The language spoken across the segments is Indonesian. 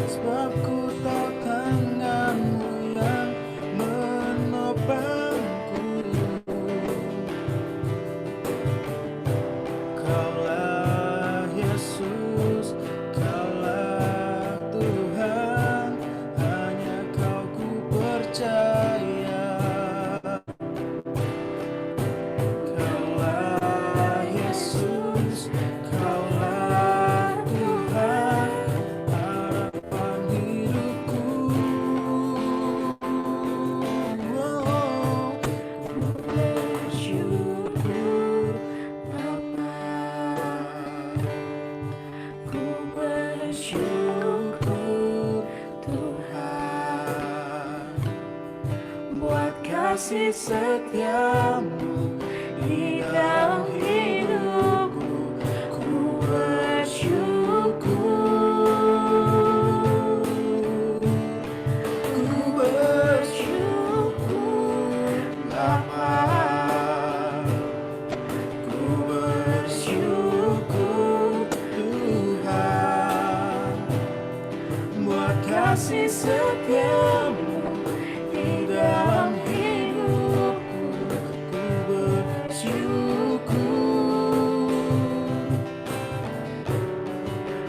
sebab ku tahu tanganmu yang menopangku. Kaulah Yesus, Kaulah Tuhan, hanya Kau ku percaya. Kaulah Yesus, Kaulah Tuhan, harapan hidupku. Ku bersyukur Bapa, ku bersyukur Tuhan, buat kasih setiamu di dalam hidupku. Ku bersyukur, ku bersyukur Bapa, ku bersyukur Tuhan, buat kasih setiamu di dalam hidupku.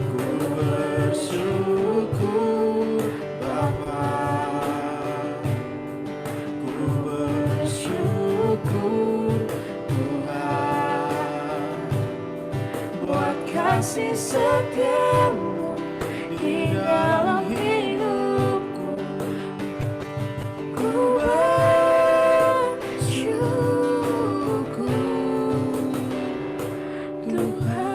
Ku bersyukur Bapa, ku bersyukur Tuhan, buat kasih setiamu di dalam hidupku. Ku bersyukur Tuhan.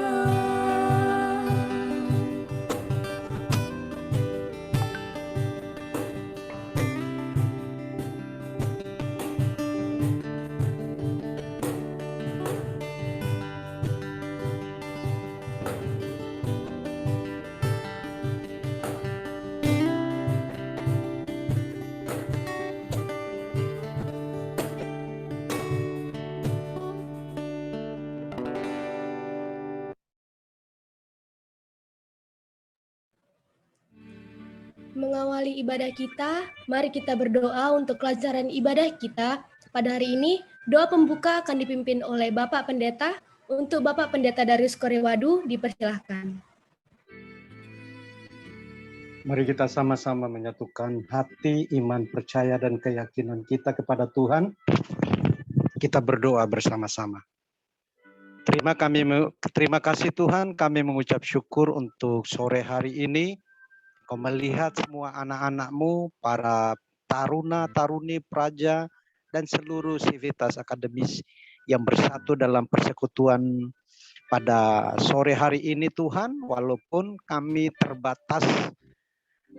Mengawali ibadah kita, mari kita berdoa untuk kelancaran ibadah kita. Pada hari ini, doa pembuka akan dipimpin oleh Bapak Pendeta. Untuk Bapak Pendeta Darius Korewadu, dipersilahkan. Mari kita sama-sama menyatukan hati, iman, percaya, dan keyakinan kita kepada Tuhan. Kita berdoa bersama-sama. Terima kasih Tuhan, kami mengucap syukur untuk sore hari ini. Kau melihat semua anak-anak-Mu, para taruna-taruni, praja, dan seluruh sivitas akademis yang bersatu dalam persekutuan pada sore hari ini Tuhan. Walaupun kami terbatas,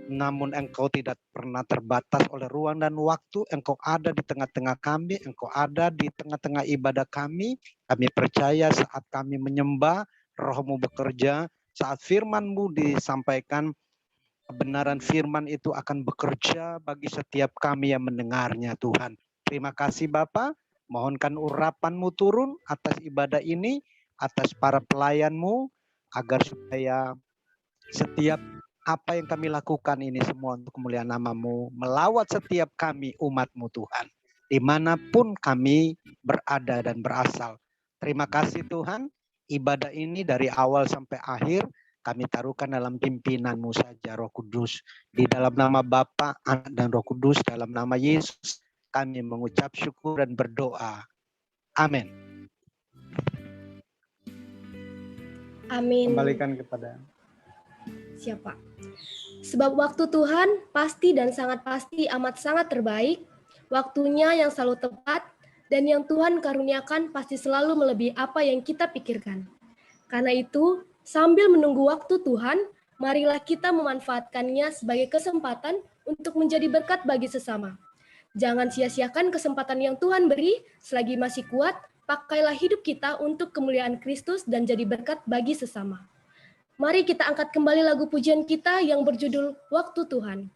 namun Engkau tidak pernah terbatas oleh ruang dan waktu. Engkau ada di tengah-tengah kami, Engkau ada di tengah-tengah ibadah kami. Kami percaya saat kami menyembah, Roh-Mu bekerja, saat firman-Mu disampaikan, kebenaran firman itu akan bekerja bagi setiap kami yang mendengarnya Tuhan. Terima kasih Bapa, mohonkan urapan-Mu turun atas ibadah ini, atas para pelayan-Mu, agar supaya setiap apa yang kami lakukan ini semua untuk kemuliaan nama-Mu, melawat setiap kami umat-Mu Tuhan, dimanapun kami berada dan berasal. Terima kasih Tuhan, ibadah ini dari awal sampai akhir, kami taruhkan dalam pimpinan-Mu saja Roh Kudus. Di dalam nama Bapa, Anak, dan Roh Kudus, dalam nama Yesus, kami mengucap syukur dan berdoa. Amin. Amin. Kembalikan kepada Siapa? Sebab waktu Tuhan pasti dan sangat pasti amat sangat terbaik, waktunya yang selalu tepat, dan yang Tuhan karuniakan pasti selalu melebihi apa yang kita pikirkan. Karena itu, sambil menunggu waktu Tuhan, marilah kita memanfaatkannya sebagai kesempatan untuk menjadi berkat bagi sesama. Jangan sia-siakan kesempatan yang Tuhan beri, selagi masih kuat, pakailah hidup kita untuk kemuliaan Kristus dan jadi berkat bagi sesama. Mari kita angkat kembali lagu pujian kita yang berjudul Waktu Tuhan.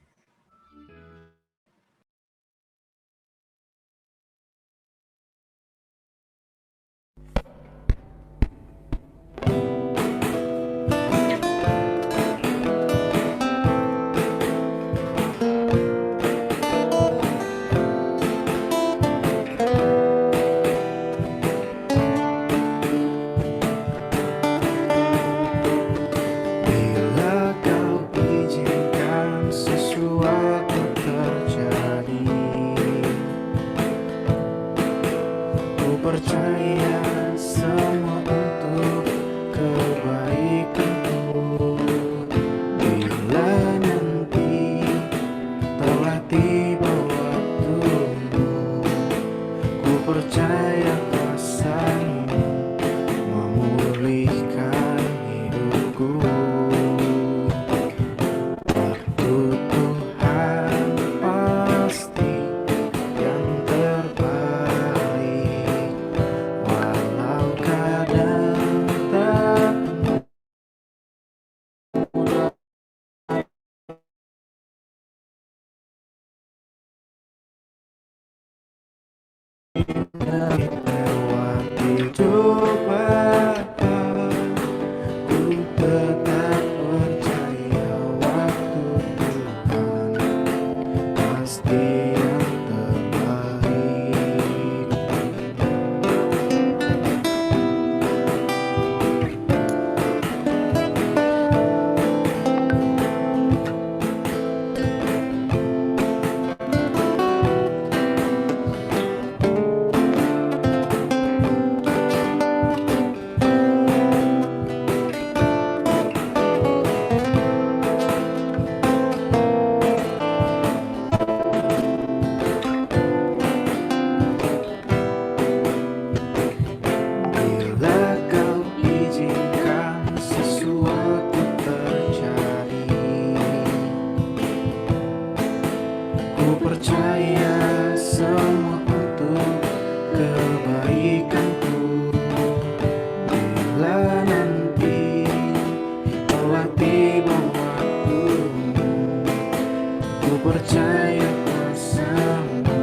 percaya kuasa-Mu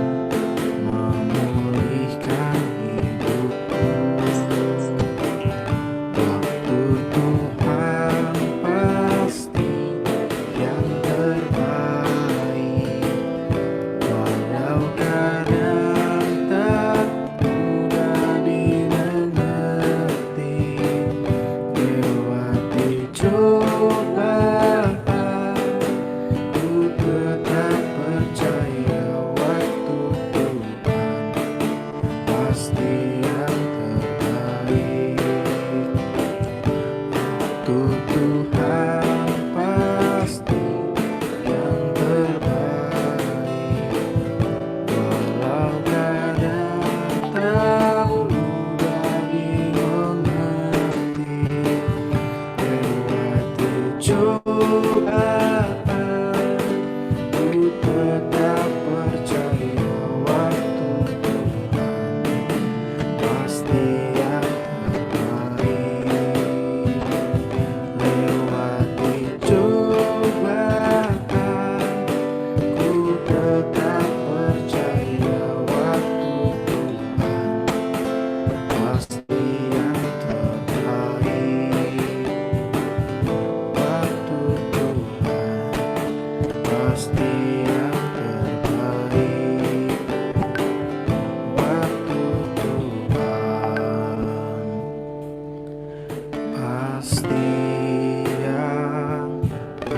memulihkan hidupku. Waktu Tuhan pasti yang terbaik, walau kadang tak mudah dimengerti. Lewati cobaan, ku tetap percaya waktu Tuhan pasti yang terbaik. Waktu Tuhan pasti yang terbaik, walau kadang tak mudah dimengerti. Lewati cobaan, ku tetap percaya waktu Tuhan pasti yang terbaik. Lewati cobaan, ku tetap percaya waktu Tuhan pasti yang terbaik. Waktu Tuhan pasti yang terbaik. Waktu Tuhan pasti yang terbaik.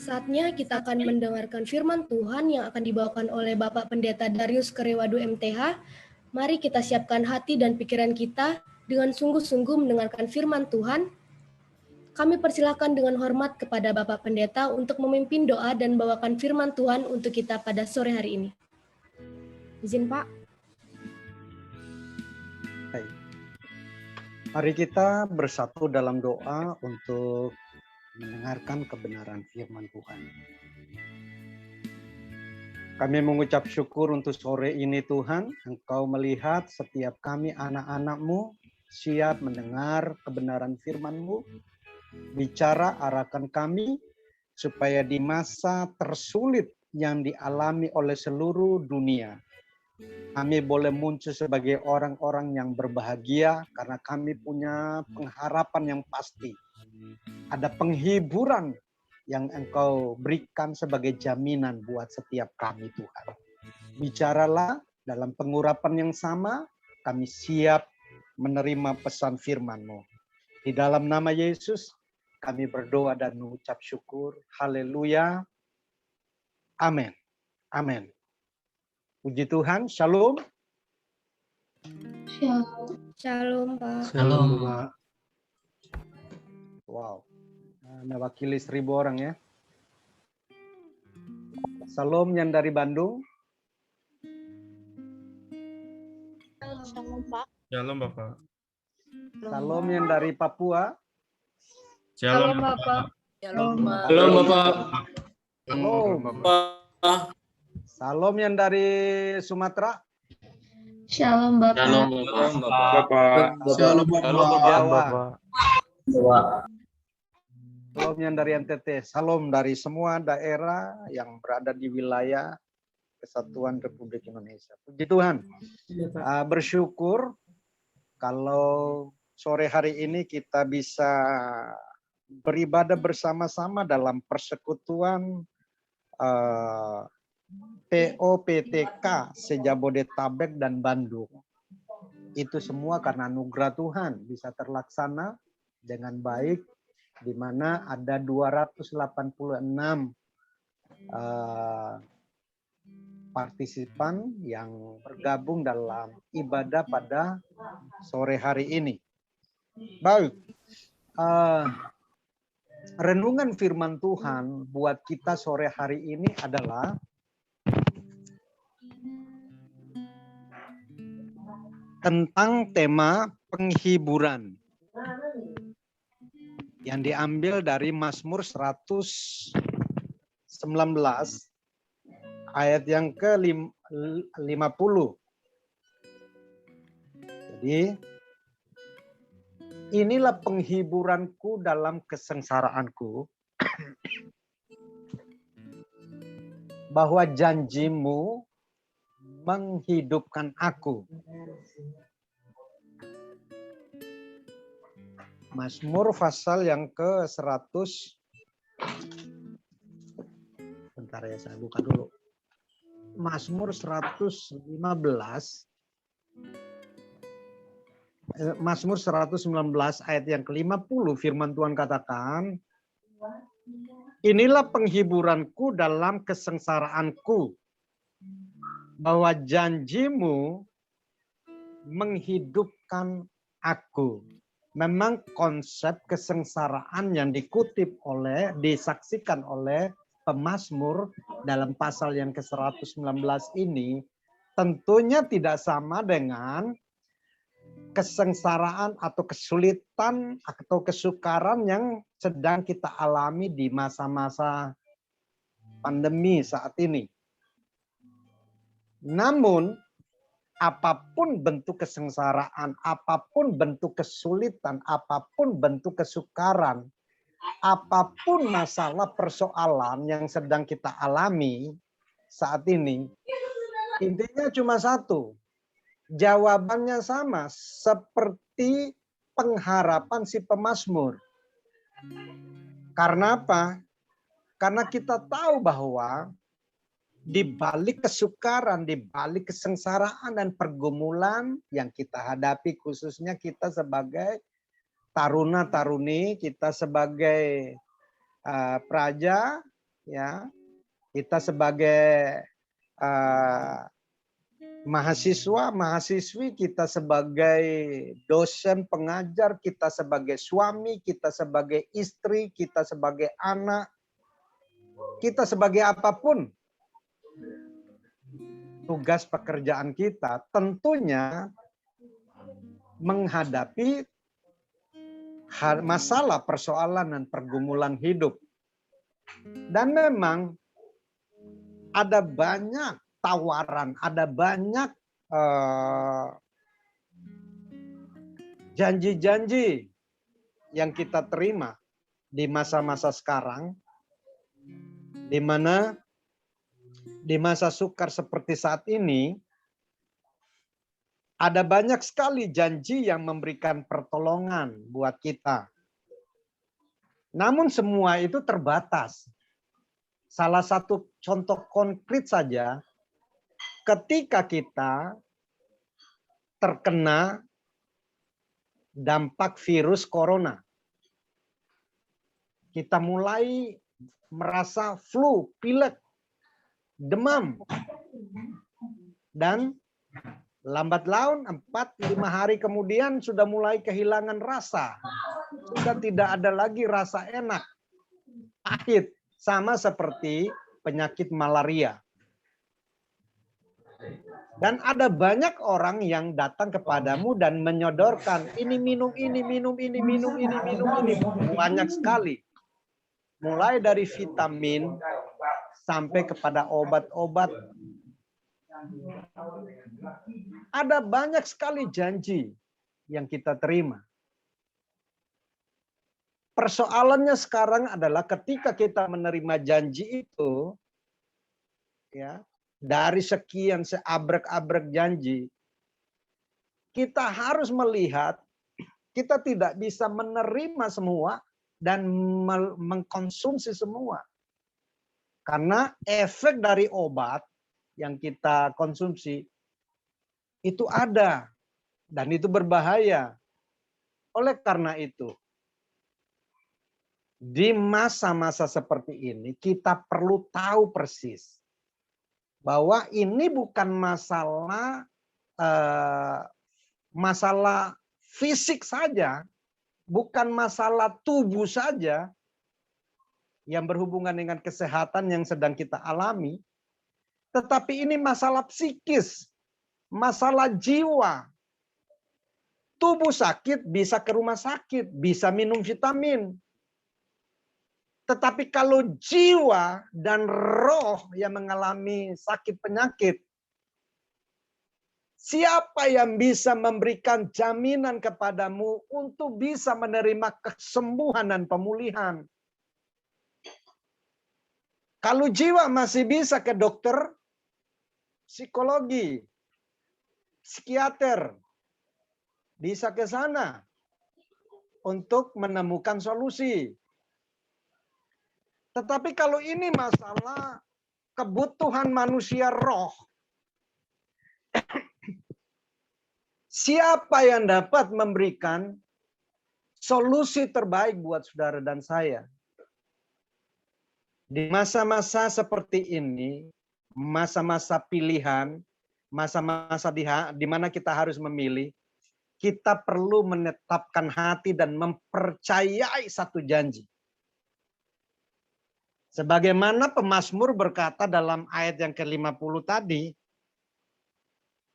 Saatnya kita akan mendengarkan firman Tuhan yang akan dibawakan oleh Bapak Pendeta Darius Kerewadu MTH. Mari kita siapkan hati dan pikiran kita dengan sungguh-sungguh mendengarkan firman Tuhan. Kami persilakan dengan hormat kepada Bapak Pendeta untuk memimpin doa dan bawakan firman Tuhan untuk kita pada sore hari ini. Izin Pak. Baik. Mari kita bersatu dalam doa untuk mendengarkan kebenaran firman Tuhan. Kami mengucap syukur untuk sore ini Tuhan, Engkau melihat setiap kami anak-anak-Mu siap mendengar kebenaran firman-Mu. Bicara arahkan kami supaya di masa tersulit yang dialami oleh seluruh dunia, kami boleh muncul sebagai orang-orang yang berbahagia karena kami punya pengharapan yang pasti. Ada penghiburan yang Engkau berikan sebagai jaminan buat setiap kami Tuhan. Bicaralah dalam pengurapan yang sama, kami siap menerima pesan firman-Mu. Di dalam nama Yesus, kami berdoa dan mengucap syukur. Haleluya. Amin. Amin. Puji Tuhan. Shalom. Shalom Pak. Shalom. Pak. Wow. Mewakili 1000 orang ya. Salam yang dari Bandung. Shalom Pak. Shalom Bapak. Salam yang dari Papua. Shalom Bapak. Shalom Pak. Shalom Bapak. Salam. Salam yang dari Sumatera. Shalom Bapak. Shalom Bapak. Shalom Jawa. Bapak. Salam yang dari NTT. Salam dari semua daerah yang berada di wilayah Kesatuan Republik Indonesia. Puji Tuhan. Bersyukur kalau sore hari ini kita bisa beribadah bersama-sama dalam persekutuan POPTK se-Jabodetabek dan Bandung. Itu semua karena anugerah Tuhan bisa terlaksana dengan baik, di mana ada 286 partisipan yang bergabung dalam ibadah pada sore hari ini. Baik, renungan firman Tuhan buat kita sore hari ini adalah tentang tema penghiburan yang diambil dari Mazmur 119 ayat yang ke-50. Jadi, inilah penghiburanku dalam kesengsaraanku, bahwa janjimu menghidupkan aku. Mazmur pasal yang ke-100. Bentar ya, saya buka dulu. Mazmur 115. Mazmur 119 ayat yang ke-50, firman Tuhan katakan, inilah penghiburanku dalam kesengsaraanku, bahwa janjimu menghidupkan aku. Memang konsep kesengsaraan yang disaksikan oleh pemazmur dalam pasal yang ke-119 ini tentunya tidak sama dengan kesengsaraan atau kesulitan atau kesukaran yang sedang kita alami di masa-masa pandemi saat ini. Namun, apapun bentuk kesengsaraan, apapun bentuk kesulitan, apapun bentuk kesukaran, apapun masalah persoalan yang sedang kita alami saat ini, intinya cuma satu. Jawabannya sama seperti pengharapan si pemazmur. Karena apa? Karena kita tahu bahwa di balik kesukaran, di balik kesengsaraan dan pergumulan yang kita hadapi, khususnya kita sebagai taruna-taruni, kita sebagai praja, ya, kita sebagai mahasiswa, mahasiswi, kita sebagai dosen, pengajar, kita sebagai suami, kita sebagai istri, kita sebagai anak, kita sebagai apapun tugas pekerjaan kita, tentunya menghadapi masalah, persoalan, dan pergumulan hidup. Dan memang ada banyak tawaran, ada banyak janji-janji yang kita terima di masa-masa sekarang, di mana di masa sukar seperti saat ini, ada banyak sekali janji yang memberikan pertolongan buat kita. Namun semua itu terbatas. Salah satu contoh konkret saja, ketika kita terkena dampak virus corona, kita mulai merasa flu, pilek, demam, dan lambat laun 4-5 hari kemudian sudah mulai kehilangan rasa. Sudah tidak ada lagi rasa enak, pahit, sama seperti penyakit malaria. Dan ada banyak orang yang datang kepadamu dan menyodorkan, ini minum ini, minum ini, minum ini, minum ini. Banyak sekali. Mulai dari vitamin sampai kepada obat-obat. Ada banyak sekali janji yang kita terima. Persoalannya sekarang adalah ketika kita menerima janji itu, ya, dari sekian seabrek-abrek janji, kita harus melihat kita tidak bisa menerima semua dan mengkonsumsi semua. Karena efek dari obat yang kita konsumsi itu ada dan itu berbahaya. Oleh karena itu, di masa-masa seperti ini kita perlu tahu persis bahwa ini bukan masalah fisik saja, bukan masalah tubuh saja yang berhubungan dengan kesehatan yang sedang kita alami, tetapi ini masalah psikis, masalah jiwa. Tubuh sakit bisa ke rumah sakit, bisa minum vitamin. Tetapi kalau jiwa dan roh yang mengalami sakit penyakit, siapa yang bisa memberikan jaminan kepadamu untuk bisa menerima kesembuhan dan pemulihan? Kalau jiwa masih bisa ke dokter psikologi, psikiater, bisa ke sana untuk menemukan solusi. Tetapi kalau ini masalah kebutuhan manusia roh, siapa yang dapat memberikan solusi terbaik buat saudara dan saya? Di masa-masa seperti ini, masa-masa pilihan, masa-masa di mana kita harus memilih, kita perlu menetapkan hati dan mempercayai satu janji. Sebagaimana pemazmur berkata dalam ayat yang ke-50 tadi,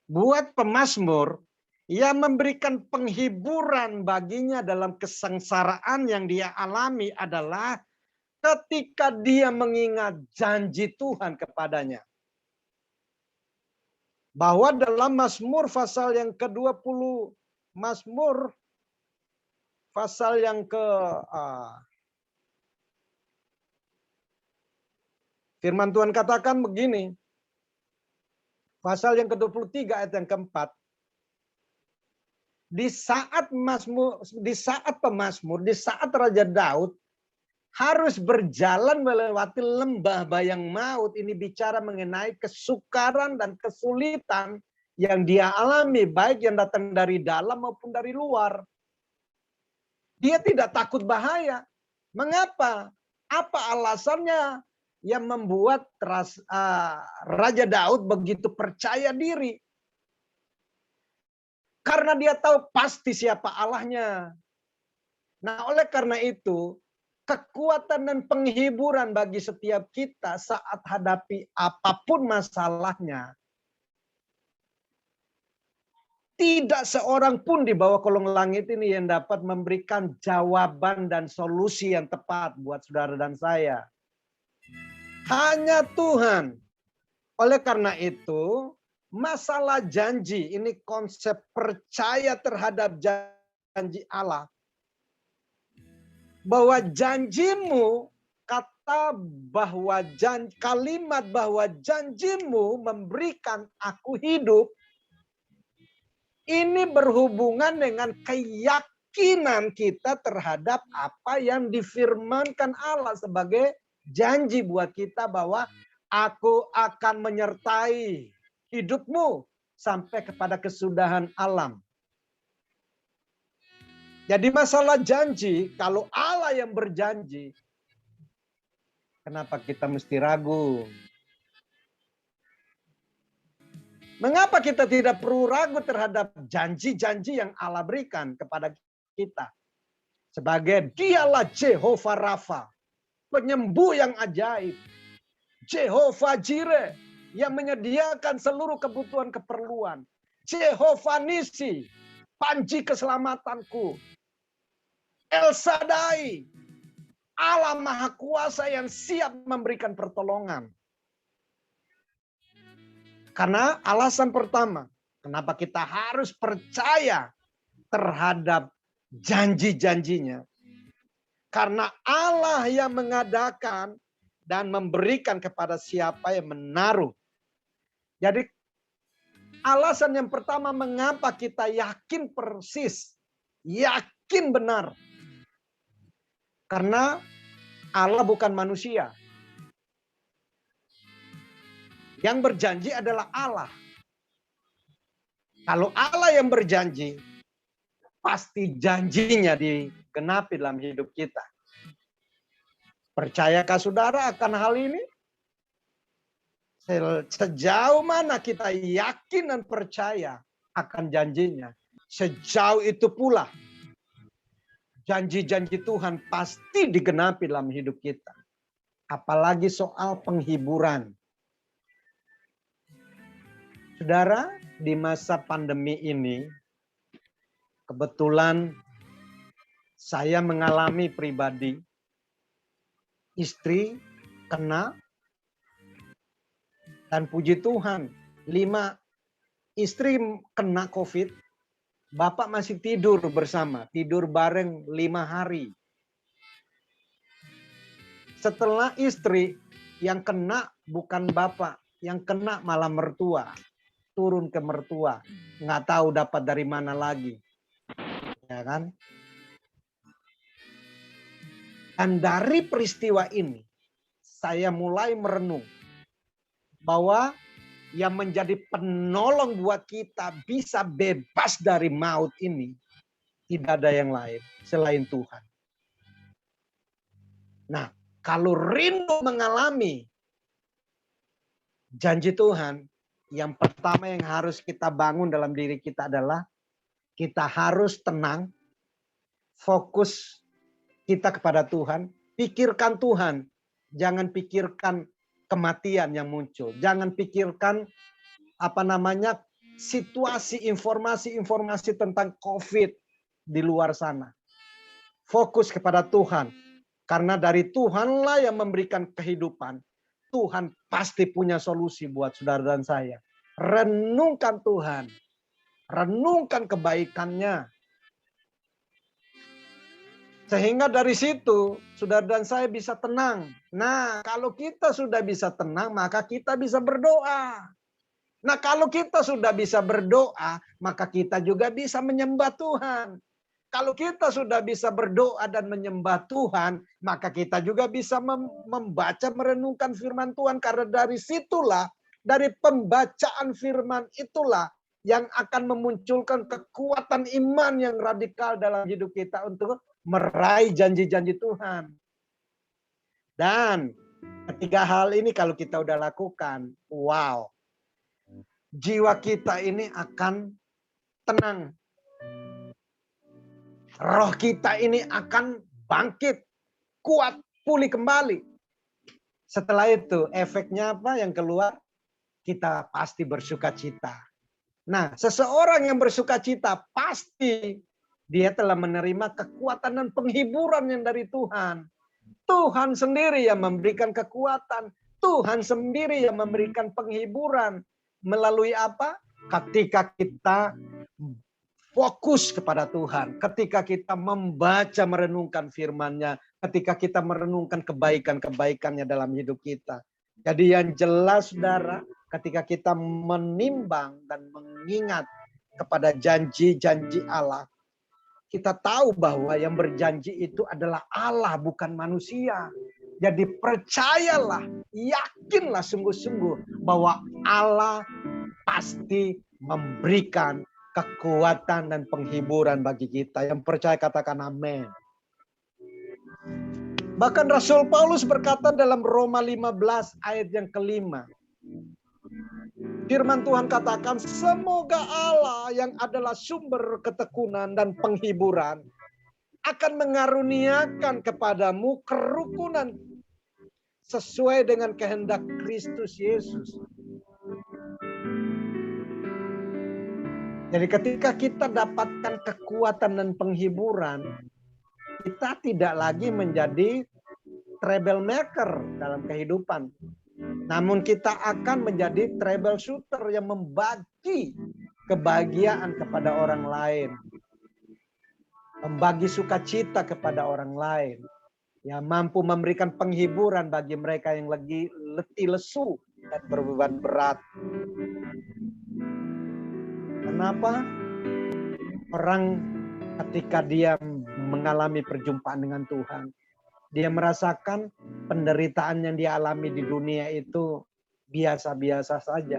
buat pemazmur, ia memberikan penghiburan baginya dalam kesengsaraan yang dia alami adalah ketika dia mengingat janji Tuhan kepadanya. Bahwa dalam Mazmur pasal yang ke-20, Mazmur pasal yang firman Tuhan katakan begini. Pasal yang ke-23 ayat yang ke-4. Di saat pemazmur, di saat Raja Daud harus berjalan melewati lembah bayang maut, ini bicara mengenai kesukaran dan kesulitan yang dia alami, baik yang datang dari dalam maupun dari luar. Dia tidak takut bahaya. Mengapa? Apa alasannya yang membuat Raja Daud begitu percaya diri? Karena dia tahu pasti siapa Allahnya. Nah, oleh karena itu, kekuatan dan penghiburan bagi setiap kita saat hadapi apapun masalahnya. Tidak seorang pun di bawah kolong langit ini yang dapat memberikan jawaban dan solusi yang tepat buat saudara dan saya. Hanya Tuhan. Oleh karena itu, masalah janji, ini konsep percaya terhadap janji Allah. Bahwa janjimu, kalimat bahwa janjimu memberikan aku hidup, ini berhubungan dengan keyakinan kita terhadap apa yang difirmankan Allah sebagai janji buat kita bahwa aku akan menyertai hidupmu sampai kepada kesudahan alam. Jadi masalah janji, kalau Allah yang berjanji, kenapa kita mesti ragu? Mengapa kita tidak perlu ragu terhadap janji-janji yang Allah berikan kepada kita? Sebagai dialah Jehovah Rafa, penyembuh yang ajaib. Jehovah Jireh, yang menyediakan seluruh kebutuhan keperluan. Jehovah Nisi, panji keselamatanku. El Shaddai, Allah Maha Kuasa yang siap memberikan pertolongan. Karena alasan pertama, kenapa kita harus percaya terhadap janji-janjinya. Karena Allah yang mengadakan dan memberikan kepada siapa yang menaruh. Jadi alasan yang pertama mengapa kita yakin persis, yakin benar. Karena Allah bukan manusia. Yang berjanji adalah Allah. Kalau Allah yang berjanji, pasti janjinya digenapi dalam hidup kita. Percayakah saudara akan hal ini? Sejauh mana kita yakin dan percaya akan janjinya, sejauh itu pula janji-janji Tuhan pasti digenapi dalam hidup kita. Apalagi soal penghiburan. Saudara, di masa pandemi ini, kebetulan saya mengalami pribadi istri kena, dan puji Tuhan 5 istri kena COVID, bapak masih tidur bersama, tidur bareng 5 hari. Setelah istri yang kena bukan bapak, yang kena malah mertua, turun ke mertua, nggak tahu dapat dari mana lagi, ya kan? Dan dari peristiwa ini, saya mulai merenung bahwa yang menjadi penolong buat kita bisa bebas dari maut ini, tidak ada yang lain selain Tuhan. Nah, kalau rindu mengalami janji Tuhan, yang pertama yang harus kita bangun dalam diri kita adalah kita harus tenang, fokus kita kepada Tuhan, pikirkan Tuhan, jangan pikirkan kematian yang muncul, jangan pikirkan situasi informasi tentang COVID di luar sana. Fokus kepada Tuhan, karena dari Tuhanlah yang memberikan kehidupan. Tuhan pasti punya solusi buat saudara dan saya. Renungkan Tuhan, renungkan kebaikannya. Sehingga dari situ, saudara dan saya bisa tenang. Nah, kalau kita sudah bisa tenang, maka kita bisa berdoa. Nah, kalau kita sudah bisa berdoa, maka kita juga bisa menyembah Tuhan. Kalau kita sudah bisa berdoa dan menyembah Tuhan, maka kita juga bisa membaca, merenungkan firman Tuhan. Karena dari situlah, dari pembacaan firman itulah yang akan memunculkan kekuatan iman yang radikal dalam hidup kita untuk meraih janji-janji Tuhan. Dan ketiga hal ini kalau kita udah lakukan, wow, jiwa kita ini akan tenang. Roh kita ini akan bangkit, kuat, pulih kembali. Setelah itu efeknya apa yang keluar? Kita pasti bersukacita. Nah, seseorang yang bersukacita pasti dia telah menerima kekuatan dan penghiburan yang dari Tuhan. Tuhan sendiri yang memberikan kekuatan. Tuhan sendiri yang memberikan penghiburan. Melalui apa? Ketika kita fokus kepada Tuhan. Ketika kita membaca, merenungkan firman-Nya. Ketika kita merenungkan kebaikan-kebaikannya dalam hidup kita. Jadi yang jelas, saudara, ketika kita menimbang dan mengingat kepada janji-janji Allah, kita tahu bahwa yang berjanji itu adalah Allah, bukan manusia. Jadi percayalah, yakinlah sungguh-sungguh bahwa Allah pasti memberikan kekuatan dan penghiburan bagi kita. Yang percaya katakan amin. Bahkan Rasul Paulus berkata dalam Roma 15 ayat yang kelima. Firman Tuhan katakan, semoga Allah yang adalah sumber ketekunan dan penghiburan akan mengaruniakan kepadamu kerukunan sesuai dengan kehendak Kristus Yesus. Jadi ketika kita dapatkan kekuatan dan penghiburan, kita tidak lagi menjadi troublemaker dalam kehidupan. Namun kita akan menjadi troubleshooter yang membagi kebahagiaan kepada orang lain. Membagi sukacita kepada orang lain. Yang mampu memberikan penghiburan bagi mereka yang lagi letih lesu dan berbeban berat. Kenapa? Orang ketika dia mengalami perjumpaan dengan Tuhan, dia merasakan penderitaan yang dia alami di dunia itu biasa-biasa saja.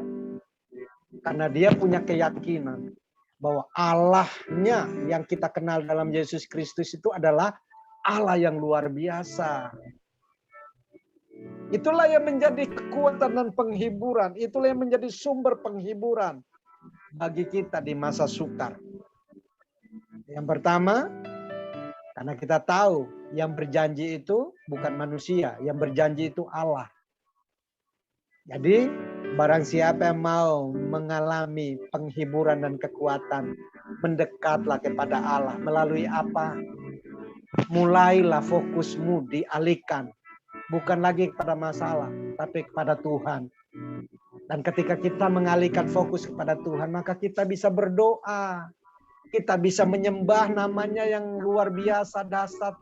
Karena dia punya keyakinan bahwa Allahnya yang kita kenal dalam Yesus Kristus itu adalah Allah yang luar biasa. Itulah yang menjadi kekuatan dan penghiburan. Itulah yang menjadi sumber penghiburan bagi kita di masa sukar. Yang pertama, karena kita tahu yang berjanji itu bukan manusia, yang berjanji itu Allah. Jadi barang siapa yang mau mengalami penghiburan dan kekuatan, mendekatlah kepada Allah. Melalui apa? Mulailah fokusmu dialihkan Bukan lagi kepada masalah, tapi kepada Tuhan. Dan ketika kita mengalihkan fokus kepada Tuhan, maka kita bisa berdoa. Kita bisa menyembah namanya yang luar biasa dahsyat.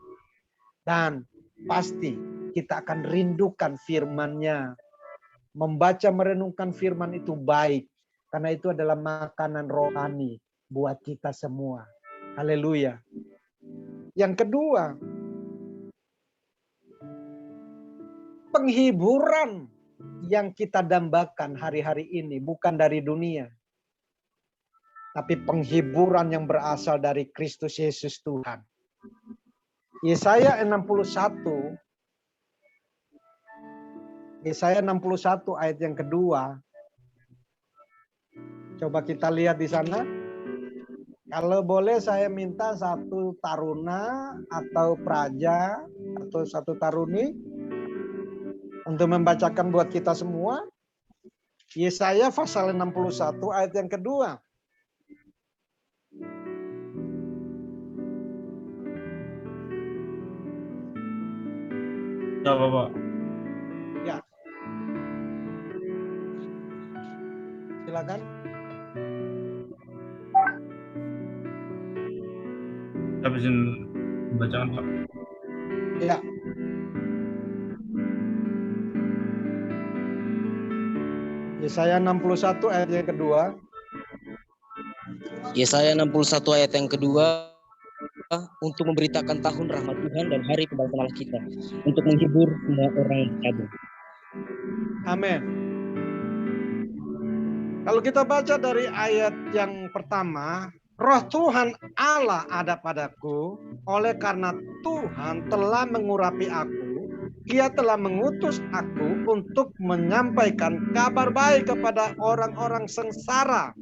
Dan pasti kita akan rindukan firman-Nya. Membaca merenungkan firman itu baik. Karena itu adalah makanan rohani buat kita semua. Haleluya. Yang kedua, penghiburan yang kita dambakan hari-hari ini bukan dari dunia. Tapi penghiburan yang berasal dari Kristus Yesus Tuhan. Yesaya 61 ayat yang kedua. Coba kita lihat di sana. Kalau boleh saya minta satu taruna atau praja atau satu taruni untuk membacakan buat kita semua. Yesaya pasal 61 ayat yang kedua. Ya, Bapak. Ya. Silakan. Saya izin membacakan, Pak. Ya. Yesaya 61 ayat yang kedua. Yesaya 61 ayat yang kedua, untuk memberitakan tahun rahmat Tuhan dan hari kebangkitan Allah kita, untuk menghibur semua orang yang berkabung. Amin. Kalau kita baca dari ayat yang pertama, Roh Tuhan Allah ada padaku, oleh karena Tuhan telah mengurapi aku, Ia telah mengutus aku untuk menyampaikan kabar baik kepada orang-orang sengsara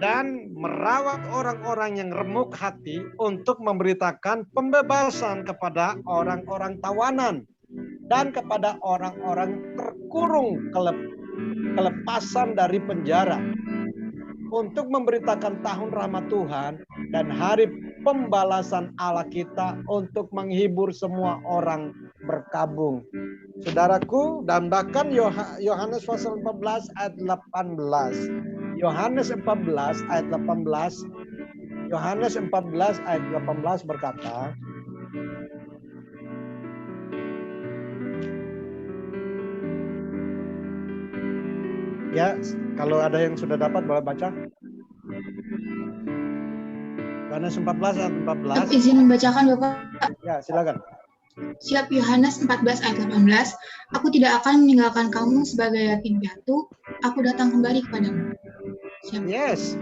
dan merawat orang-orang yang remuk hati, untuk memberitakan pembebasan kepada orang-orang tawanan dan kepada orang-orang terkurung kelepasan dari penjara, untuk memberitakan tahun rahmat Tuhan dan hari pembalasan Allah kita, untuk menghibur semua orang berkabung. Saudaraku, dambakan Yohanes pasal 14 ayat 18. Yohanes 14 ayat 18. Yohanes 14 ayat 18 berkata, ya, kalau ada yang sudah dapat boleh baca. Yohanes 14 ayat 14. Izin membacakan, Bapak. Ya, silakan. Siap. Yohanes 14 ayat 18. Aku tidak akan meninggalkan kamu sebagai yatim piatu. Aku datang kembali kepadamu. Siap. Yes.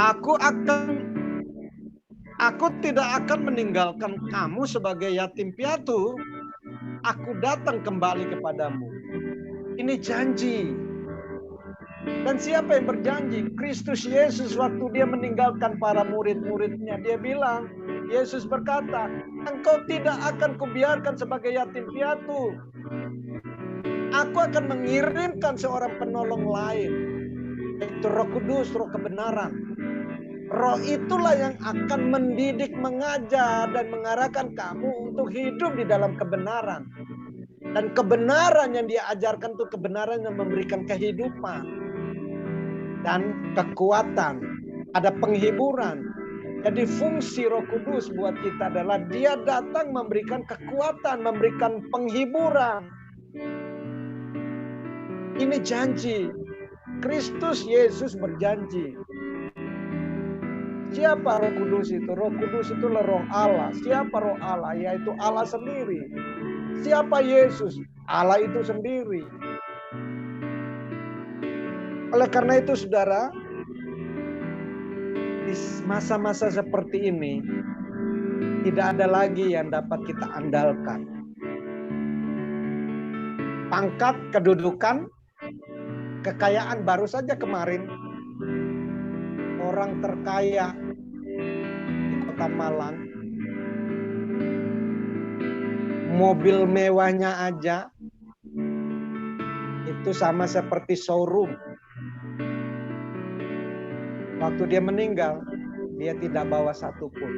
Aku tidak akan meninggalkan kamu sebagai yatim piatu. Aku datang kembali kepadamu. Ini janji. Dan siapa yang berjanji? Kristus Yesus waktu dia meninggalkan para murid-muridnya. Dia bilang, Yesus berkata, engkau tidak akan kubiarkan sebagai yatim piatu. Aku akan mengirimkan seorang penolong lain. Itu Roh Kudus, Roh kebenaran. Roh itulah yang akan mendidik, mengajar, dan mengarahkan kamu untuk hidup di dalam kebenaran. Dan kebenaran yang dia ajarkan itu kebenaran yang memberikan kehidupan dan kekuatan. Ada penghiburan. Jadi fungsi Roh Kudus buat kita adalah dia datang memberikan kekuatan, memberikan penghiburan. Ini janji. Kristus Yesus berjanji. Siapa Roh Kudus itu? Roh Kudus itulah Roh Allah. Siapa Roh Allah? Yaitu Allah sendiri. Siapa Yesus? Allah itu sendiri. Oleh karena itu, saudara, di masa-masa seperti ini, tidak ada lagi yang dapat kita andalkan. Pangkat, kedudukan, kekayaan. Baru saja kemarin, orang terkaya di Kota Malang, mobil mewahnya aja itu sama seperti showroom. Waktu dia meninggal, dia tidak bawa satupun.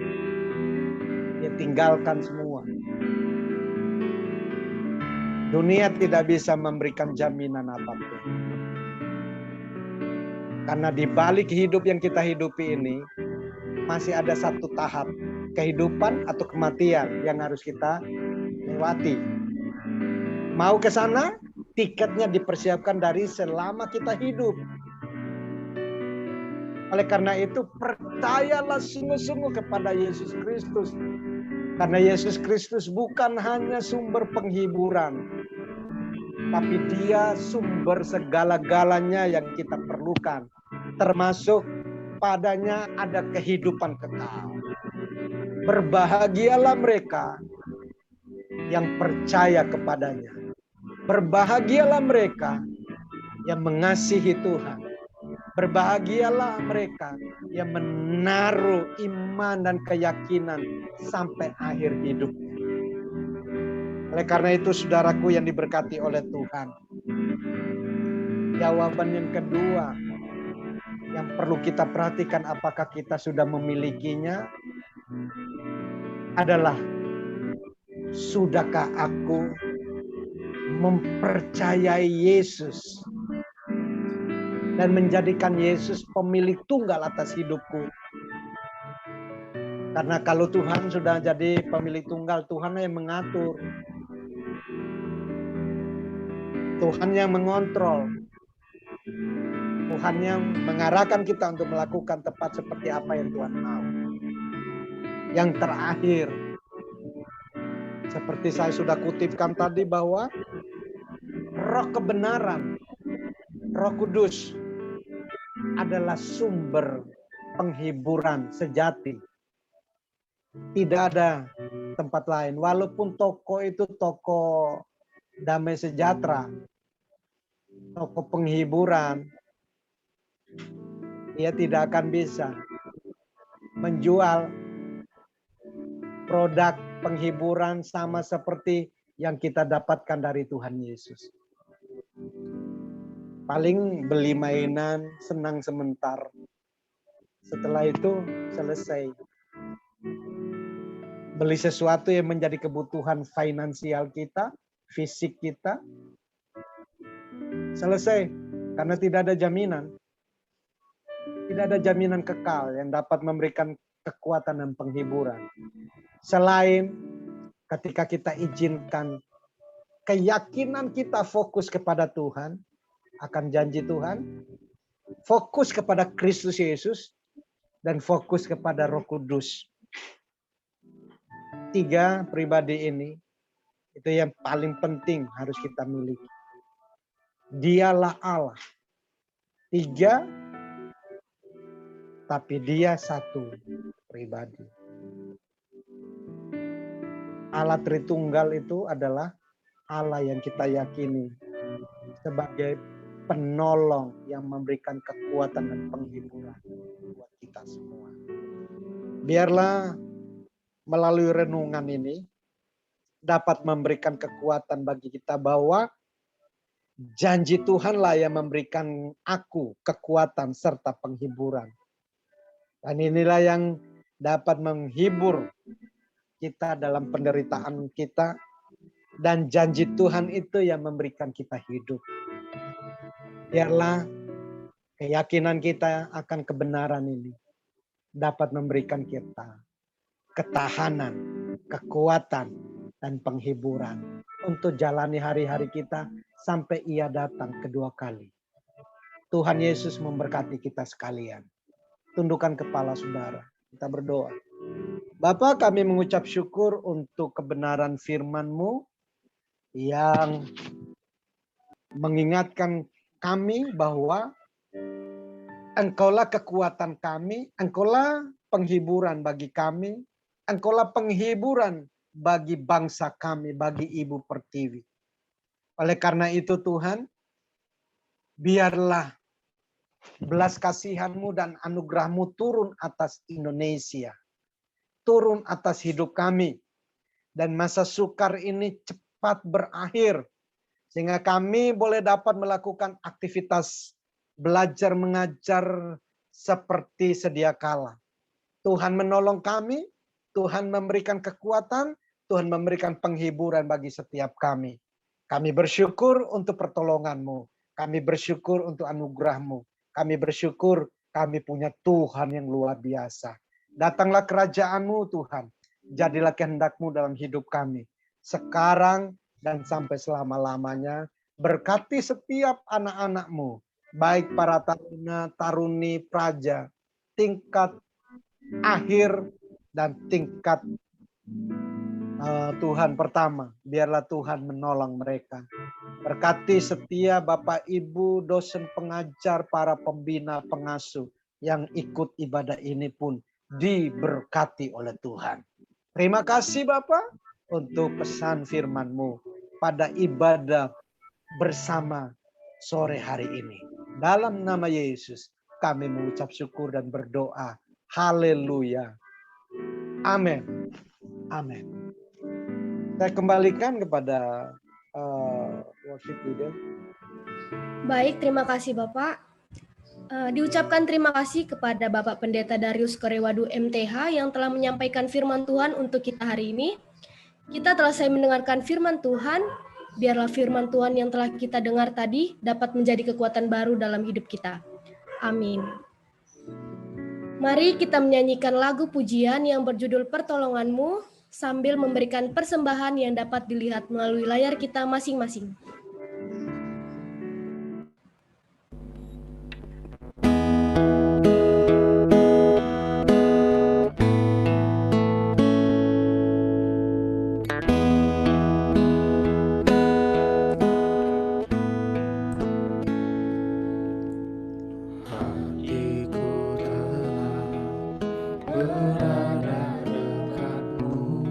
Dia tinggalkan semua. Dunia tidak bisa memberikan jaminan apapun. Karena di balik hidup yang kita hidupi ini, masih ada satu tahap kehidupan atau kematian yang harus kita lewati. Mau ke sana, tiketnya dipersiapkan dari selama kita hidup. Oleh karena itu, percayalah sungguh-sungguh kepada Yesus Kristus. Karena Yesus Kristus bukan hanya sumber penghiburan, tapi Dia sumber segala-galanya yang kita perlukan. Termasuk padanya ada kehidupan kekal. Berbahagialah mereka yang percaya kepadanya. Berbahagialah mereka yang mengasihi Tuhan. Berbahagialah mereka yang menaruh iman dan keyakinan sampai akhir hidupnya. Oleh karena itu, saudaraku yang diberkati oleh Tuhan, jawaban yang kedua yang perlu kita perhatikan, apakah kita sudah memilikinya, adalah sudahkah aku mempercayai Yesus dan menjadikan Yesus pemilik tunggal atas hidupku. Karena kalau Tuhan sudah jadi pemilik tunggal, Tuhan yang mengatur. Tuhan yang mengontrol. Tuhan yang mengarahkan kita untuk melakukan tepat seperti apa yang Tuhan mau. Yang terakhir, seperti saya sudah kutipkan tadi, bahwa Roh kebenaran, Roh Kudus adalah sumber penghiburan sejati. Tidak ada tempat lain. Walaupun toko itu toko damai sejahtera, toko penghiburan, dia tidak akan bisa menjual produk penghiburan sama seperti yang kita dapatkan dari Tuhan Yesus. Paling beli mainan, senang sebentar. Setelah itu selesai. Beli sesuatu yang menjadi kebutuhan finansial kita, fisik kita, selesai. Karena tidak ada jaminan. Tidak ada jaminan kekal yang dapat memberikan kekuatan dan penghiburan. Selain ketika kita izinkan keyakinan kita fokus kepada Tuhan, akan janji Tuhan, fokus kepada Kristus Yesus, dan fokus kepada Roh Kudus. 3 pribadi ini, itu yang paling penting harus kita miliki. Dialah Allah. 3, tapi Dia satu pribadi. Allah Tritunggal itu adalah Allah yang kita yakini sebagai penolong yang memberikan kekuatan dan penghiburan buat kita semua. Biarlah melalui renungan ini dapat memberikan kekuatan bagi kita bahwa janji Tuhanlah yang memberikan aku kekuatan serta penghiburan. Dan inilah yang dapat menghibur kita dalam penderitaan kita, dan janji Tuhan itu yang memberikan kita hidup. Biarlah keyakinan kita akan kebenaran ini dapat memberikan kita ketahanan, kekuatan, dan penghiburan untuk jalani hari-hari kita sampai Ia datang kedua kali. Tuhan Yesus memberkati kita sekalian. Tundukkan kepala saudara, kita berdoa. Bapa, kami mengucap syukur untuk kebenaran firman-Mu yang mengingatkan kami bahwa Engkaulah kekuatan kami, Engkaulah penghiburan bagi kami, Engkaulah penghiburan bagi bangsa kami, bagi Ibu Pertiwi. Oleh karena itu Tuhan, biarlah belas kasihan-Mu dan anugerah-Mu turun atas Indonesia, turun atas hidup kami, dan masa sukar ini cepat berakhir, sehingga kami boleh dapat melakukan aktivitas belajar mengajar seperti sedia kala. Tuhan menolong kami, Tuhan memberikan kekuatan, Tuhan memberikan penghiburan bagi setiap kami. Kami bersyukur untuk pertolongan-Mu. Kami bersyukur untuk anugerah-Mu. Kami bersyukur kami punya Tuhan yang luar biasa. Datanglah kerajaan-Mu Tuhan. Jadilah kehendak-Mu dalam hidup kami. Sekarang dan sampai selama-lamanya. Berkati setiap anak-anak-Mu. Baik para taruna, taruni, praja. Tingkat akhir dan tingkat Tuhan pertama, biarlah Tuhan menolong mereka. Berkati setiap Bapak Ibu, dosen pengajar, para pembina, pengasuh yang ikut ibadah ini pun diberkati oleh Tuhan. Terima kasih Bapak untuk pesan firman-Mu pada ibadah bersama sore hari ini. Dalam nama Yesus kami mengucap syukur dan berdoa. Haleluya. Amin. Amin. Saya kembalikan kepada worship leader. Baik, terima kasih Bapak. Diucapkan terima kasih kepada Bapak Pendeta Darius Korewadu MTH yang telah menyampaikan firman Tuhan untuk kita hari ini. Kita telah selesai mendengarkan firman Tuhan. Biarlah firman Tuhan yang telah kita dengar tadi dapat menjadi kekuatan baru dalam hidup kita. Amin. Mari kita menyanyikan lagu pujian yang berjudul Pertolongan-Mu sambil memberikan persembahan yang dapat dilihat melalui layar kita masing-masing. Hatiku tenang berada dekatmu.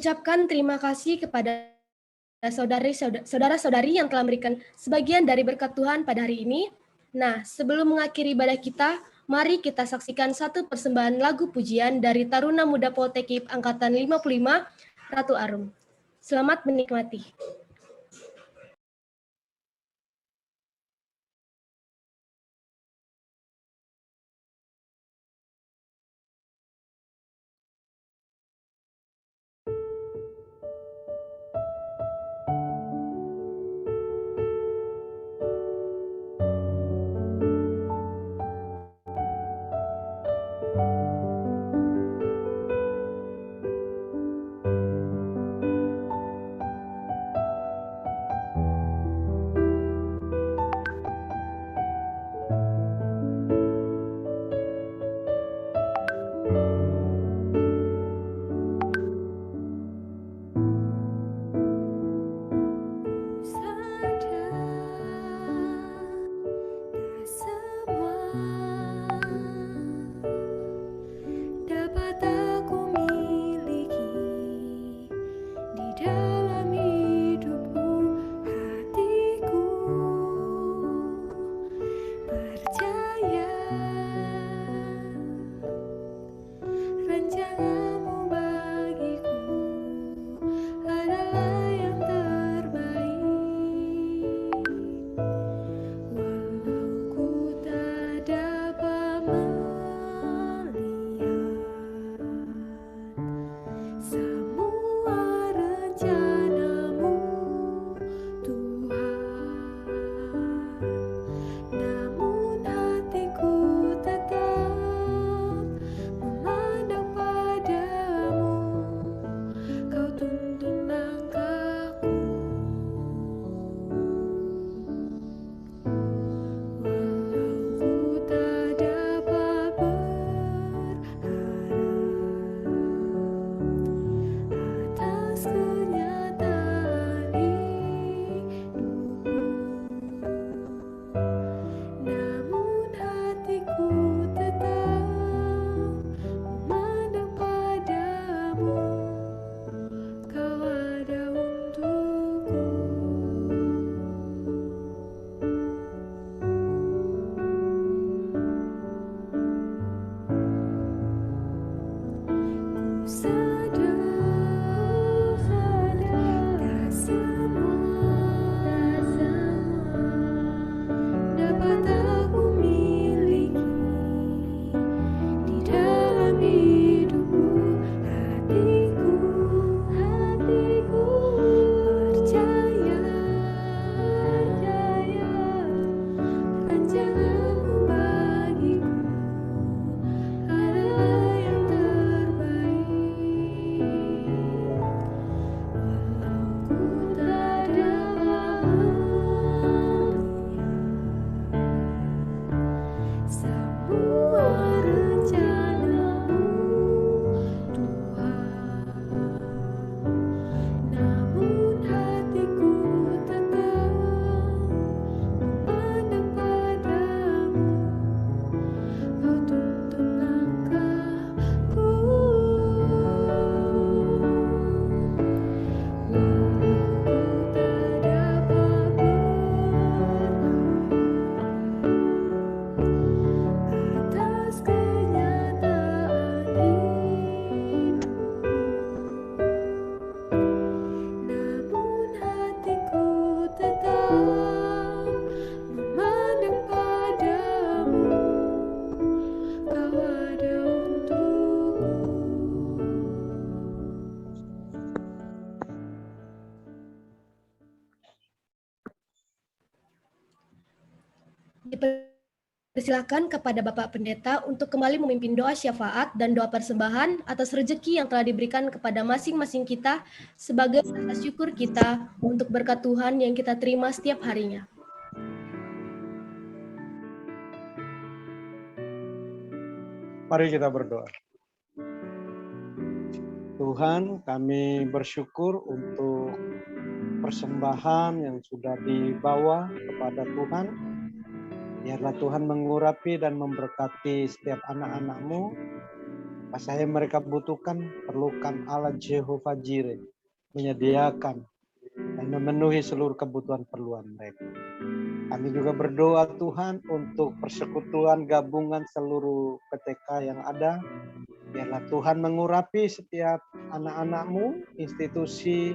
mengucapkan terima kasih kepada saudara-saudari yang telah memberikan sebagian dari berkat Tuhan pada hari ini. Nah, sebelum mengakhiri ibadah kita, mari kita saksikan satu persembahan lagu pujian dari Taruna Muda Poltekip Angkatan 55, Ratu Arum. Selamat menikmati. Dipersilakan kepada Bapak Pendeta untuk kembali memimpin doa syafaat dan doa persembahan atas rezeki yang telah diberikan kepada masing-masing kita sebagai rasa syukur kita untuk berkat Tuhan yang kita terima setiap harinya. Mari kita berdoa. Tuhan, kami bersyukur untuk persembahan yang sudah dibawa kepada Tuhan. Biarlah Tuhan mengurapi dan memberkati setiap anak-anak-Mu. Apa saja yang mereka butuhkan, perlukan Allah Jehovah Jireh menyediakan dan memenuhi seluruh kebutuhan perluan mereka. Kami juga berdoa Tuhan untuk persekutuan gabungan seluruh PTK yang ada. Biarlah Tuhan mengurapi setiap anak-anak-Mu, institusi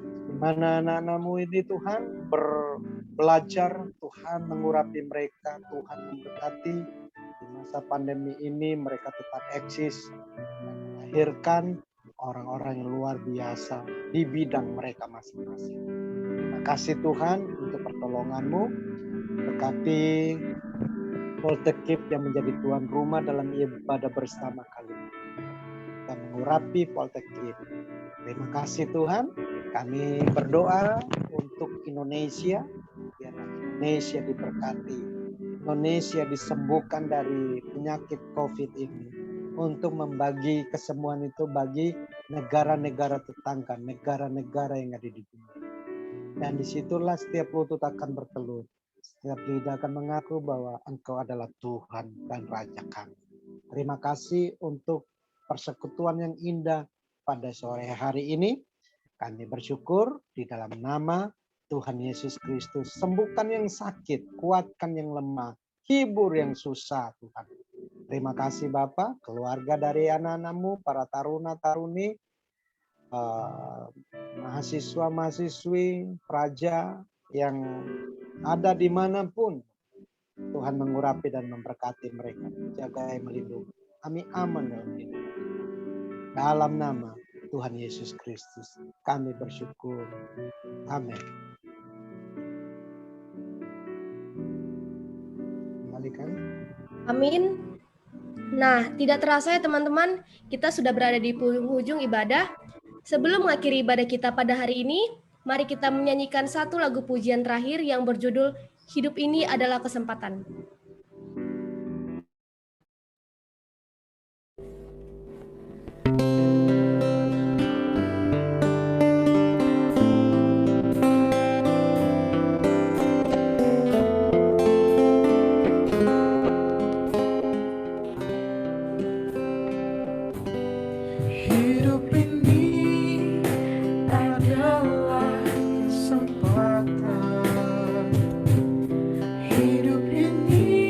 di mana anak-anak-Mu ini Tuhan belajar, Tuhan mengurapi mereka, Tuhan memberkati. Di masa pandemi ini mereka tetap eksis dan melahirkan orang-orang yang luar biasa di bidang mereka masing-masing. Terima kasih Tuhan untuk pertolongan-Mu. Berkati Poltekip yang menjadi tuan rumah dalam ibadah bersama kali ini. Dan mengurapi Poltekip. Terima kasih Tuhan. Kami berdoa untuk Indonesia. Biar Indonesia diberkati. Indonesia disembuhkan dari penyakit COVID ini. Untuk membagi kesembuhan itu bagi negara-negara tetangga, negara-negara yang ada di dunia. Dan disitulah setiap lutut akan bertelur. Setiap lidah akan mengaku bahwa Engkau adalah Tuhan dan Raja kami. Terima kasih untuk persekutuan yang indah pada sore hari ini. Kami bersyukur di dalam nama Tuhan Yesus Kristus. Sembuhkan yang sakit, kuatkan yang lemah, hibur yang susah Tuhan. Terima kasih Bapa, keluarga dari anak-anak-Mu, para taruna-taruni, mahasiswa-mahasiswi, praja yang ada dimanapun. Tuhan mengurapi dan memberkati mereka. Jaga dan melindungi. Kami aman dalam hidup. Dalam nama Tuhan Yesus Kristus kami bersyukur. Amin. Kembalikan. Amin. Nah, tidak terasa ya teman-teman, kita sudah berada di penghujung ibadah. Sebelum mengakhiri ibadah kita pada hari ini, mari kita menyanyikan satu lagu pujian terakhir yang berjudul Hidup Ini Adalah Kesempatan. Hidup ini adalah kesempatan. Hidup ini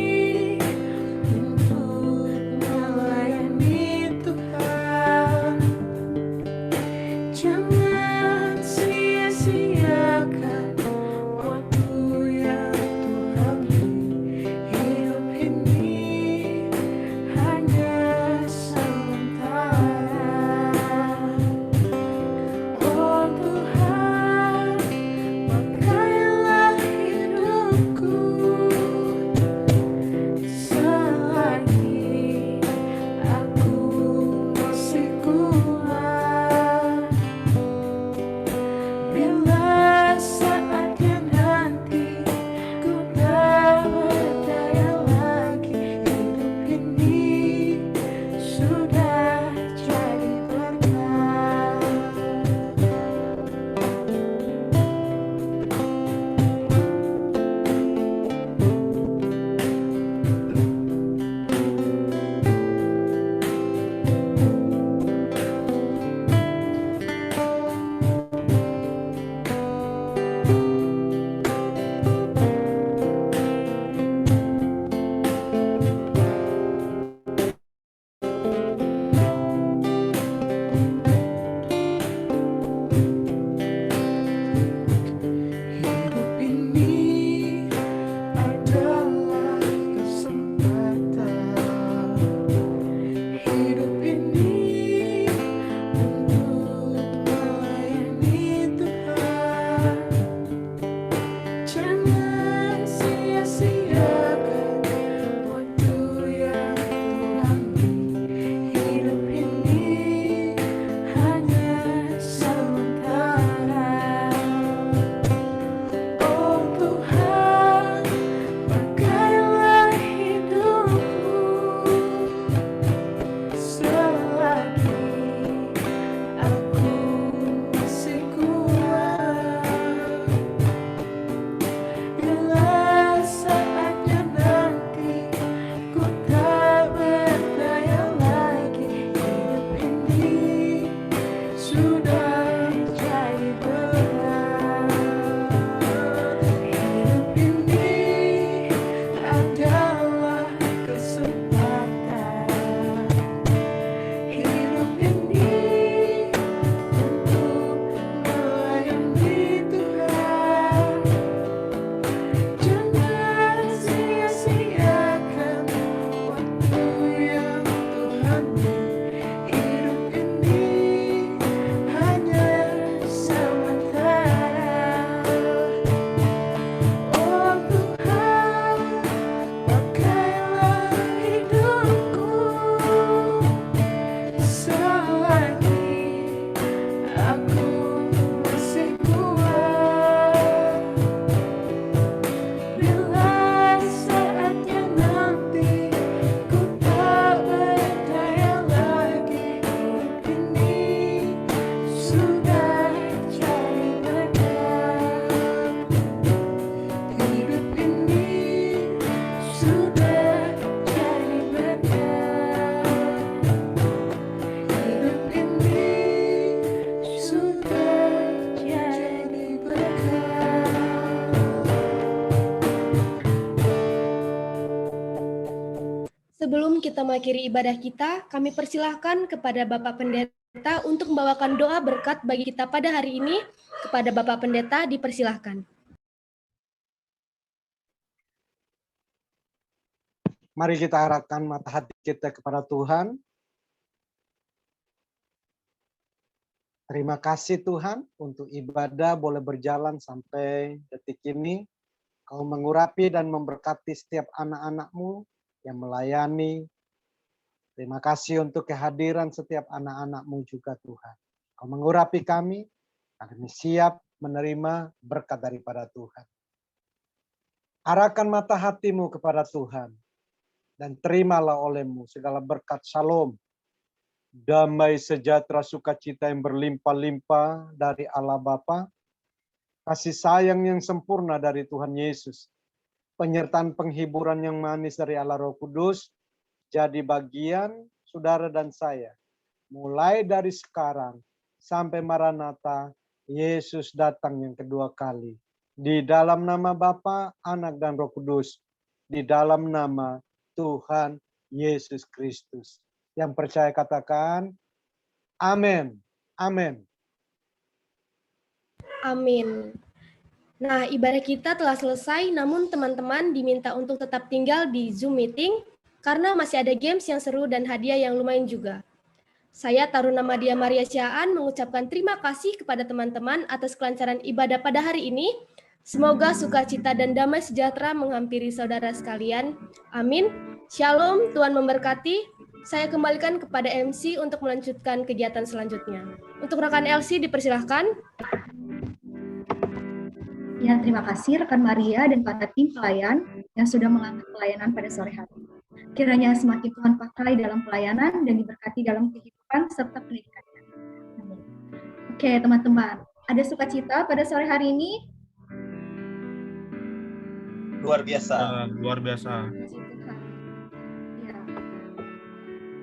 Sebelum kita mengakhiri ibadah kita, kami persilahkan kepada Bapak Pendeta untuk membawakan doa berkat bagi kita pada hari ini. Kepada Bapak Pendeta, dipersilahkan. Mari kita arahkan mata hati kita kepada Tuhan. Terima kasih Tuhan untuk ibadah boleh berjalan sampai detik ini. Kau mengurapi dan memberkati setiap anak-anak-Mu yang melayani. Terima kasih untuk kehadiran setiap anak-anak-Mu juga Tuhan. Kau mengurapi kami siap menerima berkat daripada Tuhan. Arahkan mata hatimu kepada Tuhan. Dan terimalah olehmu segala berkat shalom, damai sejahtera sukacita yang berlimpah-limpah dari Allah Bapa, kasih sayang yang sempurna dari Tuhan Yesus, penyertaan penghiburan yang manis dari Allah Roh Kudus, jadi bagian saudara dan saya, mulai dari sekarang sampai Maranatha, Yesus datang yang kedua kali. Di dalam nama Bapa, Anak, dan Roh Kudus, di dalam nama Tuhan Yesus Kristus. Yang percaya katakan, amin. Amin. Amin. Nah, ibadah kita telah selesai, namun teman-teman diminta untuk tetap tinggal di Zoom meeting, karena masih ada games yang seru dan hadiah yang lumayan juga. Saya Taruna Madia Maria Siaan mengucapkan terima kasih kepada teman-teman atas kelancaran ibadah pada hari ini. Semoga sukacita dan damai sejahtera menghampiri saudara sekalian. Amin. Shalom, Tuhan memberkati. Saya kembalikan kepada MC untuk melanjutkan kegiatan selanjutnya. Untuk rekan LC dipersilahkan. Ya, terima kasih rekan Maria dan para tim pelayan yang sudah mengangkat pelayanan pada sore hari. Kiranya semakin Tuhan pakai dalam pelayanan dan diberkati dalam kehidupan serta pendidikannya. Amin. Oke, teman-teman, ada sukacita pada sore hari ini? Luar biasa. Luar biasa. Ya.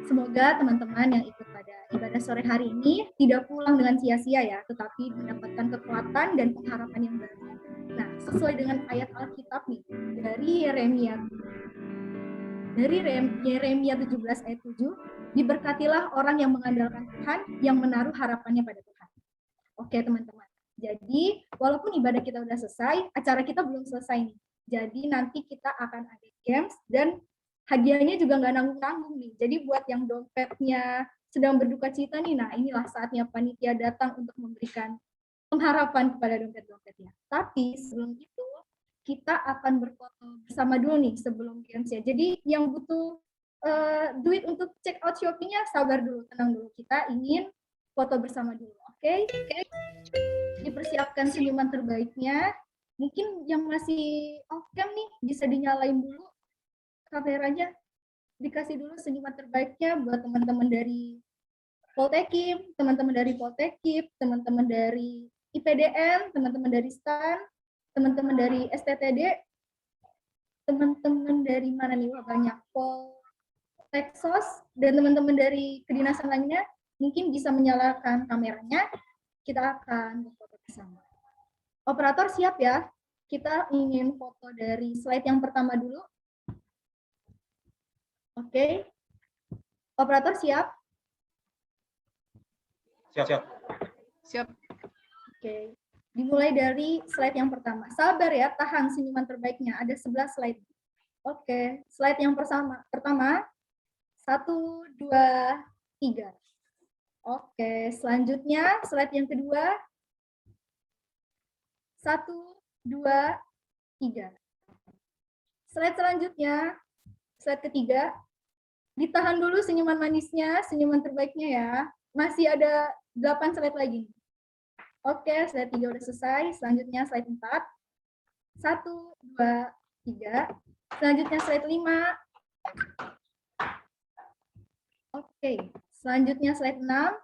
Semoga teman-teman yang ikut pada ibadah sore hari ini tidak pulang dengan sia-sia ya, tetapi mendapatkan kekuatan dan pengharapan yang baru. Nah, sesuai dengan ayat Alkitab nih, dari Yeremia 17 ayat 7, diberkatilah orang yang mengandalkan Tuhan, yang menaruh harapannya pada Tuhan. Oke teman-teman, jadi walaupun ibadah kita udah selesai, acara kita belum selesai nih. Jadi nanti kita akan ada games dan hadiahnya juga nggak nanggung-nanggung nih. Jadi buat yang dompetnya sedang berduka cita nih, nah inilah saatnya panitia datang untuk memberikan pengharapan kepada dompet-dompetnya. Tapi sebelum itu, kita akan berfoto bersama dulu nih sebelum games ya. Jadi yang butuh duit untuk check out Shopee-nya, sabar dulu, tenang dulu. Kita ingin foto bersama dulu, oke? Dipersiapkan senyuman terbaiknya. Mungkin yang masih off-cam nih, bisa dinyalain dulu kameranya. Dikasih dulu senyuman terbaiknya buat teman-teman dari Poltekim, teman-teman dari Poltekip, teman-teman dari IPDN, teman-teman dari STAN, teman-teman dari STTD, teman-teman dari mana nih? Wah, banyak. Polteksos, dan teman-teman dari kedinasan lainnya, mungkin bisa menyalakan kameranya. Kita akan berfoto bersama. Operator siap ya? Kita ingin foto dari slide yang pertama dulu. Oke. Operator siap? Siap. Siap. Oke. Dimulai dari slide yang pertama. Sabar ya, tahan senyuman terbaiknya. Ada 11 slide. Oke, slide yang pertama. 1, 2, 3. Oke, selanjutnya slide yang kedua. 1, 2, 3. Slide selanjutnya, slide ketiga. Ditahan dulu senyuman manisnya, senyuman terbaiknya ya. Masih ada 8 slide lagi. Oke, slide 3 udah selesai. Selanjutnya slide 4. 1, 2, 3. Selanjutnya slide 5. Oke, selanjutnya slide 6.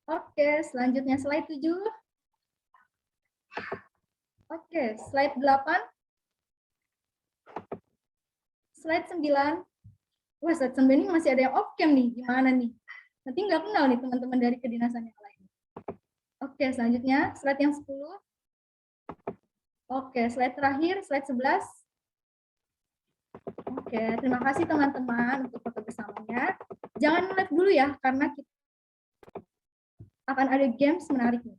Oke, selanjutnya slide 7. Oke, slide 8. Slide 9. Wah, slide 9 ini masih ada yang off-cam nih. Gimana nih? Nanti nggak kenal nih teman-teman dari kedinasan yang lain. Oke, selanjutnya slide yang 10. Oke, slide terakhir, slide 11. Oke, terima kasih teman-teman untuk foto bersamanya. Jangan live dulu ya, karena kita akan ada games menarik nih.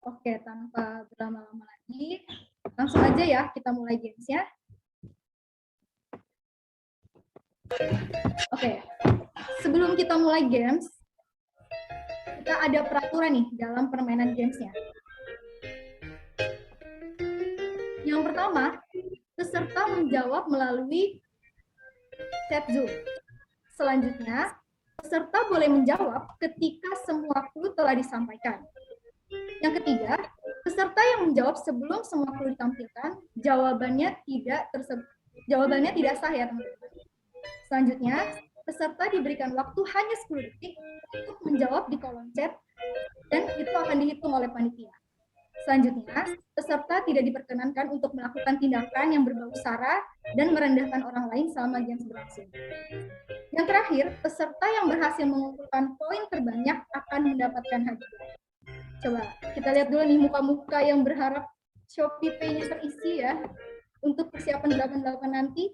Oke, tanpa berlama-lama lagi, langsung aja ya kita mulai games ya. Oke, sebelum kita mulai games, kita ada peraturan nih dalam permainan gamesnya. Yang pertama, peserta menjawab melalui chat Zoom. Selanjutnya, peserta boleh menjawab ketika semua clue telah disampaikan. Yang ketiga, peserta yang menjawab sebelum semua clue ditampilkan, jawabannya tidak sah ya teman-teman. Selanjutnya, peserta diberikan waktu hanya 10 detik untuk menjawab di kolom chat dan itu akan dihitung oleh panitia. Selanjutnya, peserta tidak diperkenankan untuk melakukan tindakan yang berbau sara dan merendahkan orang lain selama games berlangsung. Yang terakhir, peserta yang berhasil mengumpulkan poin terbanyak akan mendapatkan hadiah. Coba kita lihat dulu nih muka-muka yang berharap Shopee Pay-nya terisi ya untuk persiapan 88 nanti.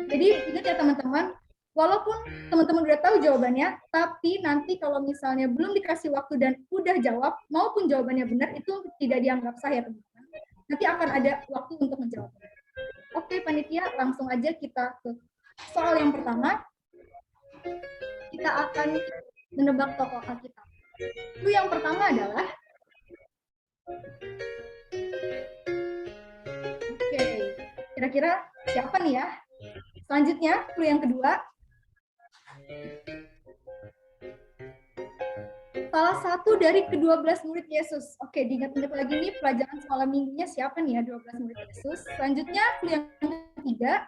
Jadi ingat ya teman-teman, walaupun teman-teman udah tahu jawabannya, tapi nanti kalau misalnya belum dikasih waktu dan udah jawab, maupun jawabannya benar, itu tidak dianggap sah ya teman-teman. Nanti akan ada waktu untuk menjawabnya. Oke panitia, langsung aja kita ke soal yang pertama. Kita akan menebak tokoh Alkitab. Clue yang pertama adalah, oke, kira-kira siapa nih ya? Selanjutnya, clue yang kedua, salah satu dari ke-12 murid Yesus. Oke, diingat-ingat lagi nih pelajaran semalam minggunya siapa nih ya 12 murid Yesus. Selanjutnya, clue yang ketiga,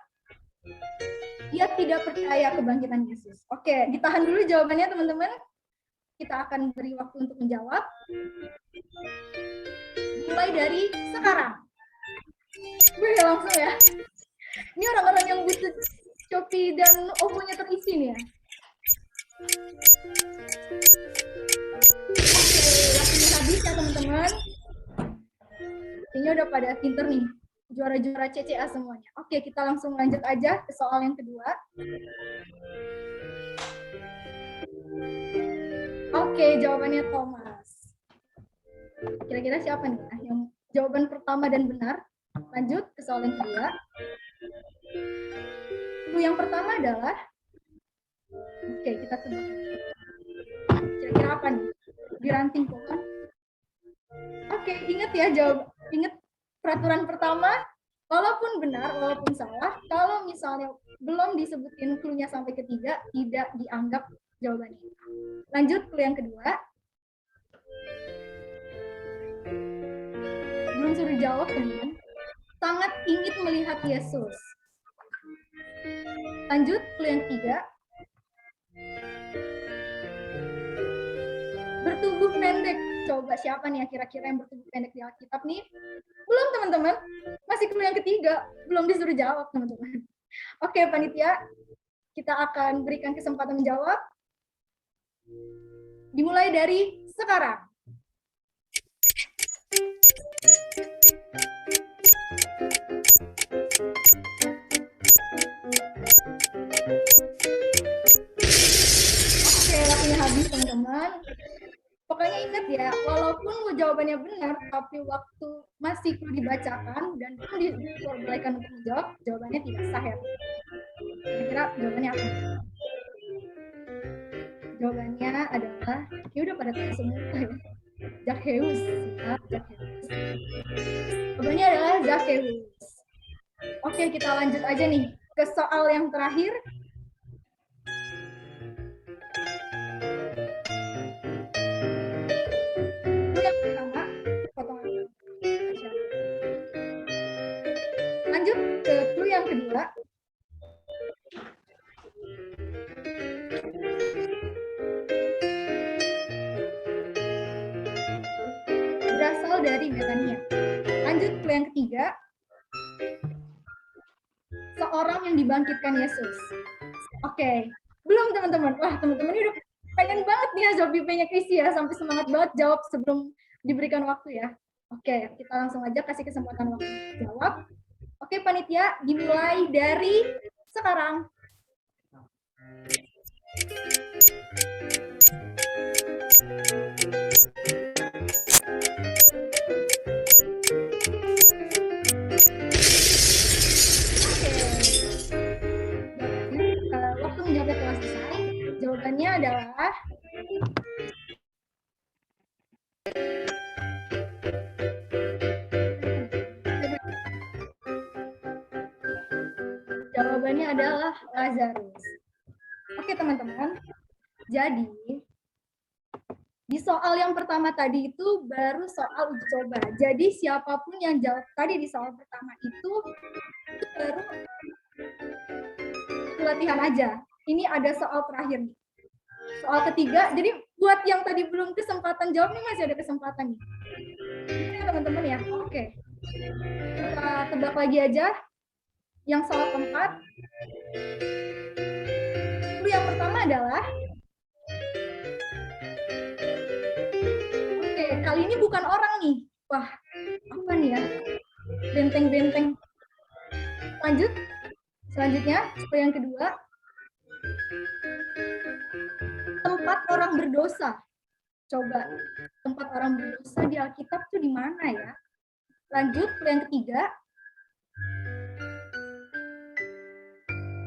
dia tidak percaya kebangkitan Yesus. Oke, ditahan dulu jawabannya teman-teman. Kita akan beri waktu untuk menjawab. Mulai dari sekarang. Langsung ya. Ini orang-orang yang butuh Shopee dan OVO-nya terisi nih ya. Oke, waktunya habis ya teman-teman. Kayaknya udah pada pinter nih. Juara-juara CCA semuanya. Oke, kita langsung lanjut aja ke soal yang kedua. Oke, jawabannya Thomas. Kira-kira siapa nih yang jawaban pertama dan benar? Lanjut ke soal yang kedua. Clue yang pertama adalah, oke kita tebak. Kira-kira apa nih? Di ranting pohon. Oke, ingat ya ingat peraturan pertama. Walaupun benar, walaupun salah, kalau misalnya belum disebutin clue-nya sampai ketiga, tidak dianggap jawabannya. Lanjut clue yang kedua. Belum suruh jawab teman. Sangat ingin melihat Yesus. Lanjut clue yang ketiga. Bertubuh pendek. Coba siapa nih ya kira-kira yang bertubuh pendek di Alkitab nih? Belum teman-teman. Masih clue yang ketiga. Belum disuruh jawab teman-teman. Oke panitia. Kita akan berikan kesempatan menjawab. Dimulai dari sekarang. Oke, waktunya habis teman-teman. Pokoknya ingat ya, walaupun jawabannya benar, tapi waktu masih perlu dibacakan dan belum diperbolehkan untuk menjawab, jawabannya tidak sah ya. Kira-kira jawabannya apa? Jawabannya adalah, ya udah pada tahu semua ya. Zakheus. Ya, Zakheus. Jawabannya adalah Zakheus. Oke, kita lanjut aja nih ke soal yang terakhir. Yang pertama, potongan. Lanjut ke clue yang kedua. Berasal dari Betania. Lanjut clue yang ketiga. Seorang yang dibangkitkan Yesus. Oke, belum teman-teman. Wah, teman-teman ini udah pengen banget nih ya Shopee Pay-nya Chrissy ya, sampai semangat banget jawab sebelum diberikan waktu ya. Oke, kita langsung aja kasih kesempatan waktu jawab. Oke, panitia, dimulai dari sekarang. Waktu menjawabnya telah selesai. Jawabannya adalah Lazarus. Oke, teman-teman. Jadi, di soal yang pertama tadi itu baru soal uji coba. Jadi, siapapun yang jawab tadi di soal pertama itu baru latihan aja. Ini ada soal terakhir nih. Soal ketiga, jadi buat yang tadi belum kesempatan jawab nih masih ada kesempatan nih. Ini teman-teman ya. Oke. Kita tebak lagi aja. Yang soal keempat. Yang pertama adalah kali ini bukan orang nih. Wah, apa nih ya? Benteng-benteng. Lanjut. Selanjutnya, yang kedua. Tempat orang berdosa. Coba, tempat orang berdosa di Alkitab itu di mana ya? Lanjut, yang ketiga.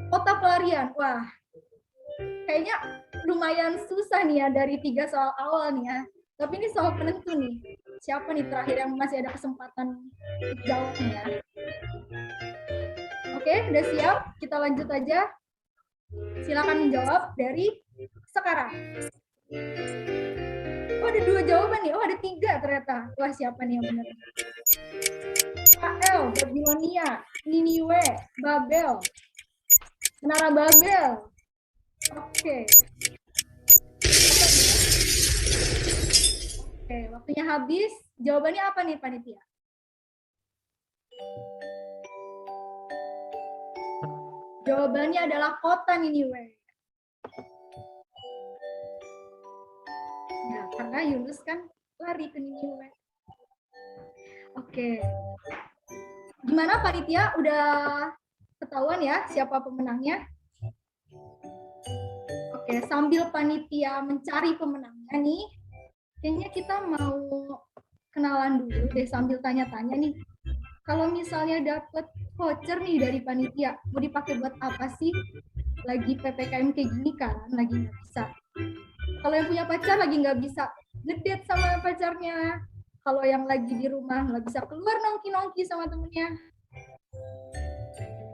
Kota pelarian. Wah, kayaknya lumayan susah nih ya dari 3 soal awal nih ya. Tapi ini soal penentu nih. Siapa nih terakhir yang masih ada kesempatan jawabnya ya? Oke, udah siap? Kita lanjut aja. Silakan menjawab dari sekarang. Oh, ada 2 jawaban nih. Oh, ada 3 ternyata. Wah, siapa nih yang benar? Israel, Babilonia, Niniwe, Babel. Menara Babel. Oke. Oke, waktunya habis. Jawabannya apa nih, panitia? Jawabannya adalah kota Niniwe. Ya, karena Yunus kan lari ke Niniwe. Oke. Gimana, panitia? Udah ketahuan ya siapa pemenangnya? Oke, sambil panitia mencari pemenangnya nih, kayaknya kita mau kenalan dulu deh sambil tanya-tanya nih. Kalau misalnya dapat voucher nih dari panitia, mau dipakai buat apa sih? Lagi PPKM kayak gini kan, lagi nggak bisa. Kalau yang punya pacar lagi nggak bisa ngedate sama pacarnya. Kalau yang lagi di rumah nggak bisa keluar nongki-nongki sama temennya.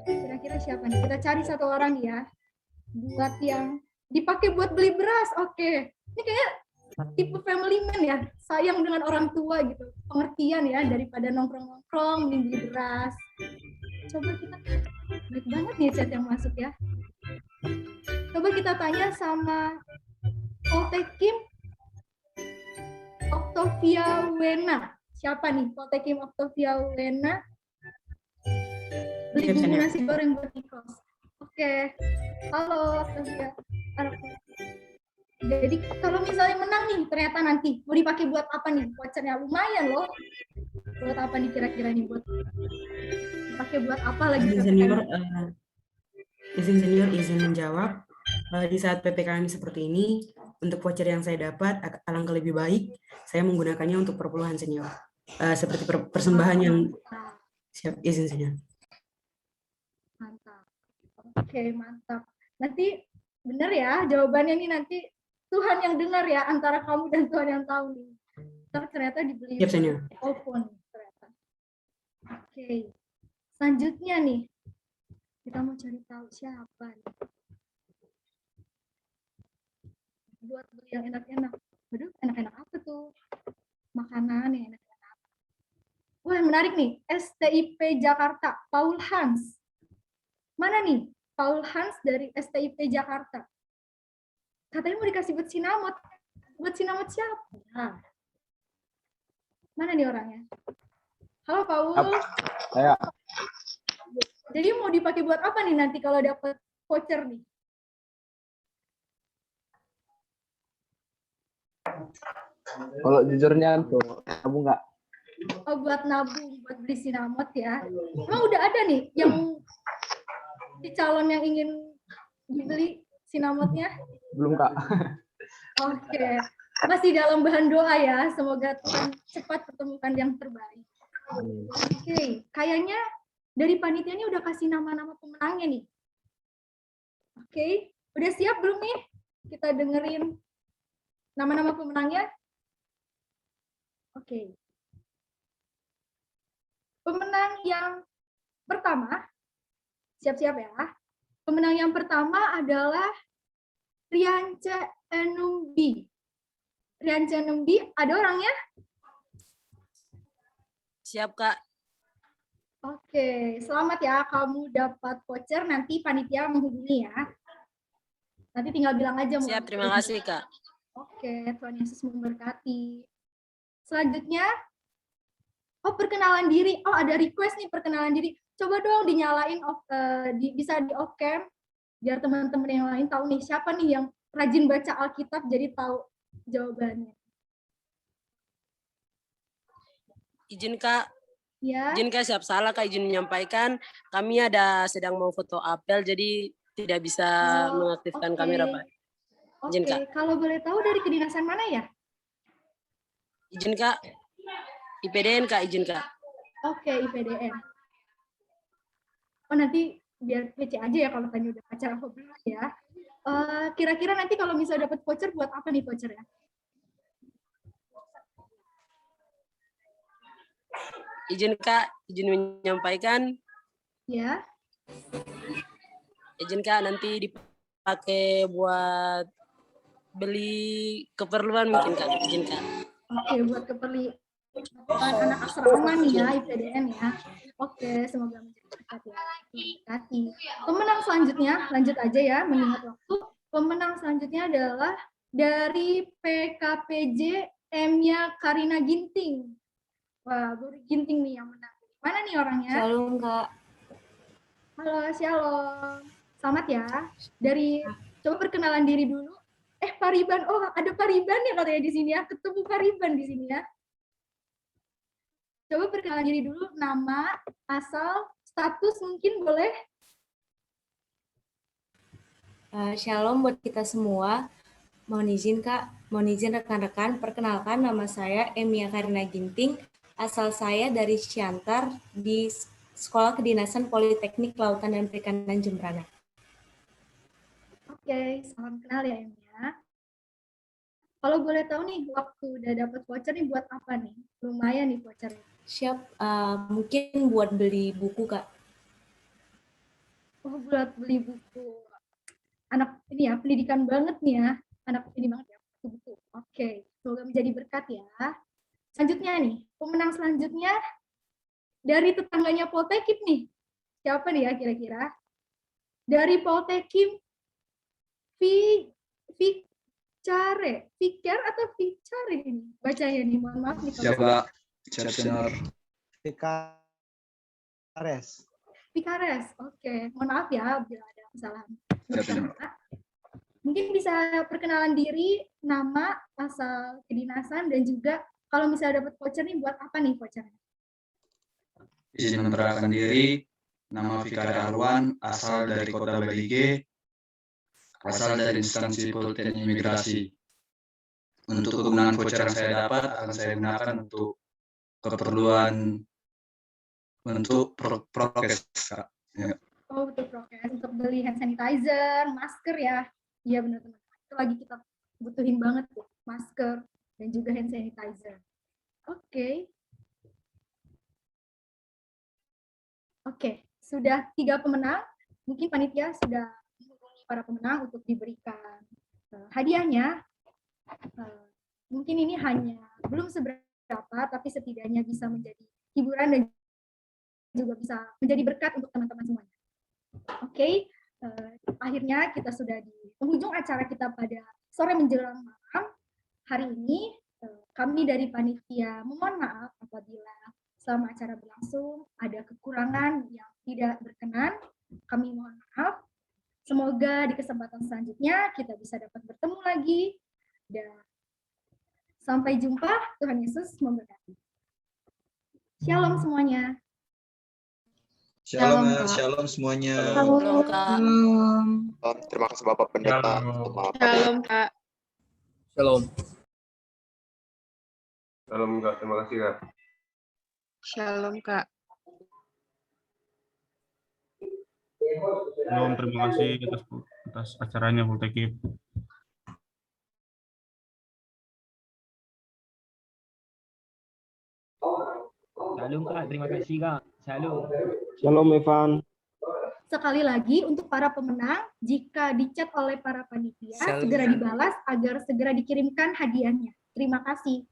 Kira-kira siapa nih? Kita cari 1 orang ya. Buat yang dipakai buat beli beras. Oke. Ini kayak tipe family man ya, sayang dengan orang tua gitu, pengertian ya, daripada nongkrong-nongkrong beli beras. Coba kita, baik banget nih chat yang masuk ya. Coba kita tanya sama Poltekim Octavia Wena. Siapa nih Poltekim Octavia Wena? Beli bumbu nasi goreng buat Nikos. Oke. Halo Octavia. Jadi kalau misalnya menang nih, ternyata nanti mau dipakai buat apa nih? Vouchernya lumayan loh. Buat apa nih kira-kira nih? Buat dipakai buat apa lagi? Izin senior izin menjawab. Di saat PPKM seperti ini, untuk voucher yang saya dapat alangkah lebih baik saya menggunakannya untuk perpuluhan senior. Seperti persembahan yang siap, izin senior. Mantap. Oke, mantap. Nanti benar ya jawabannya nih, nanti Tuhan yang dengar ya, antara kamu dan Tuhan yang tahu nih. Ternyata dibeli iPhone ternyata. Oke. Selanjutnya nih, kita mau cari tahu siapa nih. Buat beli yang enak-enak. Waduh, enak-enak apa tuh? Makanan yang enak-enak. Wah, menarik nih. STIP Jakarta, Paul Hans. Mana nih? Paul Hans dari STIP Jakarta. Katanya mau dikasih buat sinamot. Buat sinamot siapa? Nah. Mana nih orangnya? Halo Paul. Saya. Jadi mau dipakai buat apa nih nanti kalau dapat voucher nih? Kalau jujurnya tuh, kamu nggak Oh, buat nabung, buat beli sinamot ya. Emang udah ada nih yang si calon yang ingin dibeli sinamotnya? Belum, Kak. Oke. Masih dalam bahan doa ya. Semoga Tuhan cepat pertemukan yang terbaik. Oke. Kayaknya dari panitia ini udah kasih nama-nama pemenangnya nih. Oke. Udah siap belum nih? Kita dengerin nama-nama pemenangnya. Oke. Pemenang yang pertama, siap-siap ya. Pemenang yang pertama adalah Riance Enumbi. Riance Enumbi, ada orangnya? Siap, Kak. Oke, selamat ya. Kamu dapat voucher, nanti panitia menghubungi ya. Nanti tinggal bilang aja. Siap, terima kasih, Kak. Oke, Tuhan Yesus memberkati. Selanjutnya, perkenalan diri. Oh, ada request nih perkenalan diri. Coba dong dinyalain, bisa di off cam, biar teman-teman yang lain tahu nih siapa nih yang rajin baca Alkitab, jadi tahu jawabannya. Izin, Kak. Ya. Izin, Kak, siap salah, Kak. Izin menyampaikan, kami sedang mau foto apel, jadi tidak bisa mengaktifkan kamera, Pak. Izin, Kak. Kalau boleh tahu dari kedinasan mana ya? Izin, Kak. IPDN, Kak, izin, Kak. Oke, IPDN. Oh, nanti biar PC aja ya kalau tanya udah acara belum ya. Kira-kira nanti kalau misalnya dapat voucher, buat apa nih vouchernya? Izin, Kak, izin menyampaikan. Ya. Izin, Kak, nanti dipakai buat beli keperluan mungkin, Kak. Izin, Kak. Oke, buat keperluan anak asrama nih ya, IPDN ya. Oke, semoga menjadi berkat ya. Berkati. Pemenang selanjutnya, lanjut aja ya, mengingat waktu. Pemenang selanjutnya adalah dari PKPJ Emya Karina Ginting. Wah, Guru Ginting nih yang menang. Mana nih orangnya? Shalom, Kak. Halo, shalom. Selamat ya. Coba perkenalan diri dulu. Pariban. Oh, ada Pariban ya katanya di sini ya. Ketemu Pariban di sini ya. Coba perkenalan diri dulu, nama, asal, status mungkin boleh? Shalom buat kita semua. Mohon izin Kak, mohon izin rekan-rekan, perkenalkan nama saya Emya Karina Ginting, asal saya dari Siantar di Sekolah Kedinasan Politeknik Kelautan dan Perikanan Jembrana. Oke, salam kenal ya Emya. Kalau boleh tahu nih, waktu udah dapat voucher nih buat apa nih? Lumayan nih vouchernya. Siap, mungkin buat beli buku, Kak. Oh, buat beli buku. Anak ini ya, pendidikan banget nih ya. Anak ini banget ya, buku. Oke, semoga menjadi berkat ya. Selanjutnya nih, pemenang selanjutnya dari tetangganya Poltekim nih. Siapa nih ya kira-kira? Dari Poltekim, Vicare atau Vicare ini? Bacanya nih, mohon maaf nih. Siapa? Siap, senior. Vicares, oke. Mohon maaf ya bila ada kesalahan. Siap, Mungkin bisa perkenalan diri, nama, asal kedinasan, dan juga kalau misalnya dapat voucher nih, buat apa nih vouchernya? Izin memperkenalkan diri, nama Fikar Alwan, asal dari Kota Balige, asal dari instansi Politeknik Imigrasi. Untuk kegunaan voucher yang saya dapat akan saya gunakan untuk keperluan untuk prokes, Kak. Ya. Oh, untuk prokes, untuk beli hand sanitizer, masker ya. Iya benar teman-teman. Itu lagi kita butuhin banget tuh, masker dan juga hand sanitizer. Oke. Oke, sudah 3 pemenang. Mungkin panitia sudah menghubungi para pemenang untuk diberikan hadiahnya. Mungkin ini hanya belum seberapa, tapi setidaknya bisa menjadi hiburan dan juga bisa menjadi berkat untuk teman-teman semuanya. Oke, akhirnya kita sudah di penghujung acara kita pada sore menjelang malam. Hari ini kami dari panitia memohon maaf apabila selama acara berlangsung ada kekurangan yang tidak berkenan. Kami mohon maaf. Semoga di kesempatan selanjutnya kita bisa dapat bertemu lagi. Dan sampai jumpa, Tuhan Yesus memberkati. Shalom semuanya. Shalom, Kak. shalom semuanya. Shalom, Kak. Terima kasih Bapak Pendeta. Shalom, Kak. Shalom. Shalom Kak, terima kasih Kak. Shalom, Kak. Shalom, terima kasih atas acaranya Voltekip. Shalom Kak, terima kasih Kak. Shalom. Shalom Evan. Sekali lagi untuk para pemenang, jika dicat oleh para panitia, Shalom. segera dibalas agar segera dikirimkan hadiahnya. Terima kasih.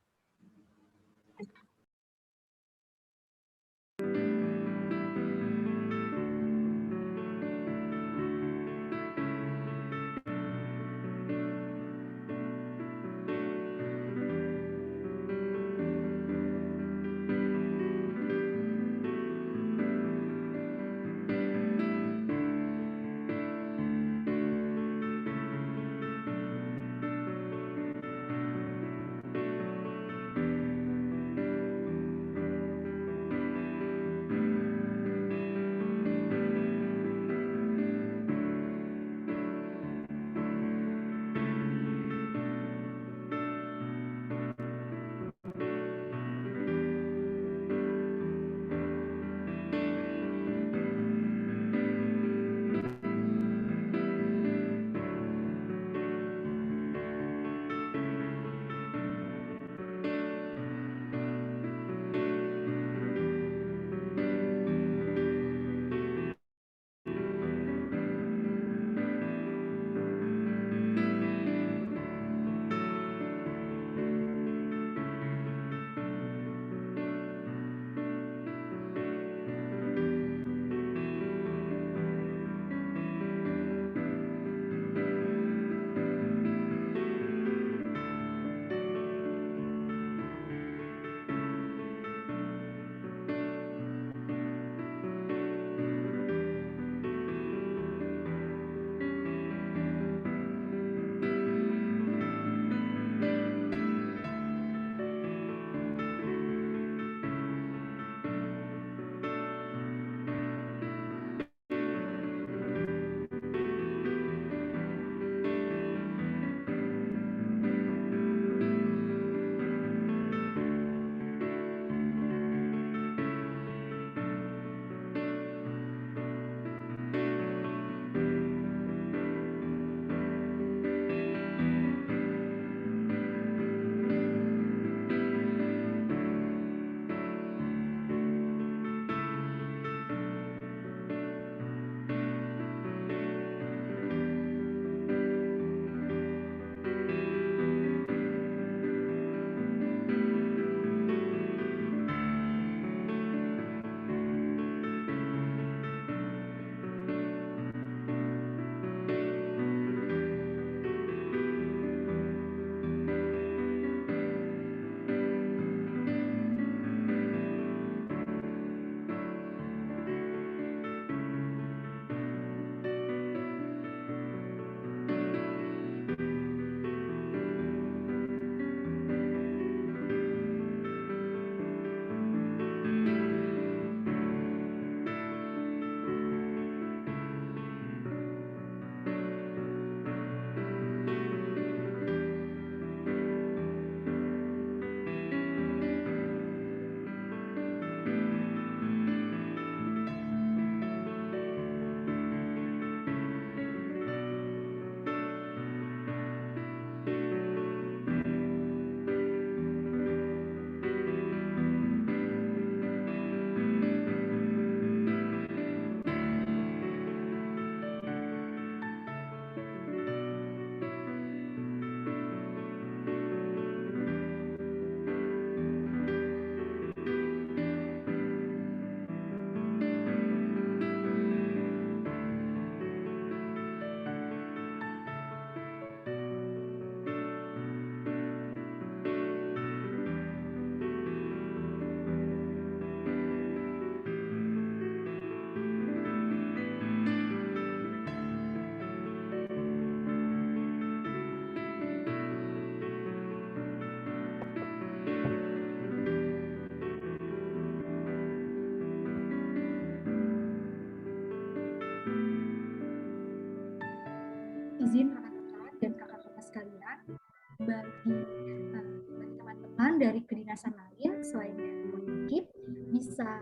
yayasan lain selain dari Poltekip, bisa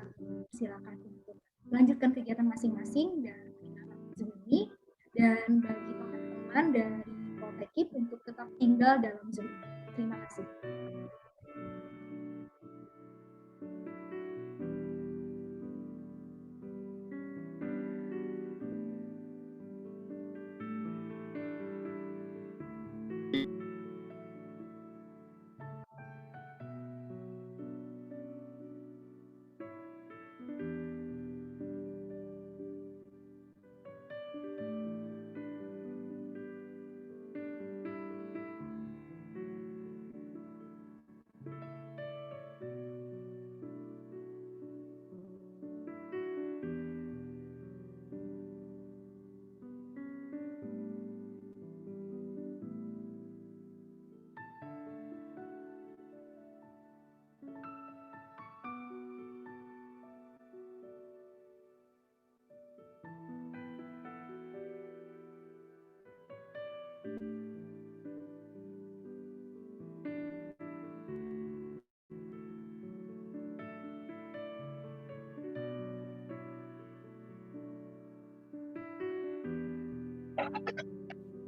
silakan untuk melanjutkan kegiatan masing-masing dan meninggalkan Zoom ini. Dan bagi teman-teman dari Poltekip untuk tetap tinggal dalam Zoom. Terima kasih.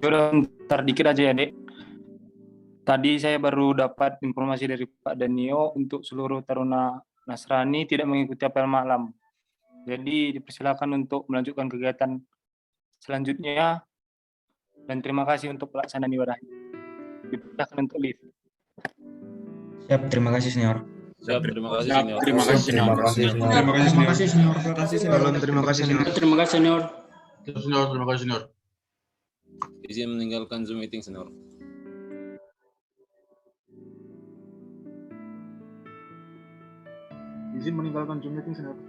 Udah ntar dikit aja ya, Dek. Tadi saya baru dapat informasi dari Pak Danio untuk seluruh taruna Nasrani tidak mengikuti apel malam. Jadi dipersilakan untuk melanjutkan kegiatan selanjutnya dan terima kasih untuk pelaksanaan ibadah. Dipersilakan untuk live. Siap, terima kasih senior. Siap, terima kasih Siap, senior. terima kasih senior. Terima kasih senior. Terima kasih senior. Terima kasih senior. Terima kasih senior. Terima kasih senior. Senior, terima kasih senior. Izin meninggalkan Zoom meeting senior. Izin meninggalkan Zoom meeting senior.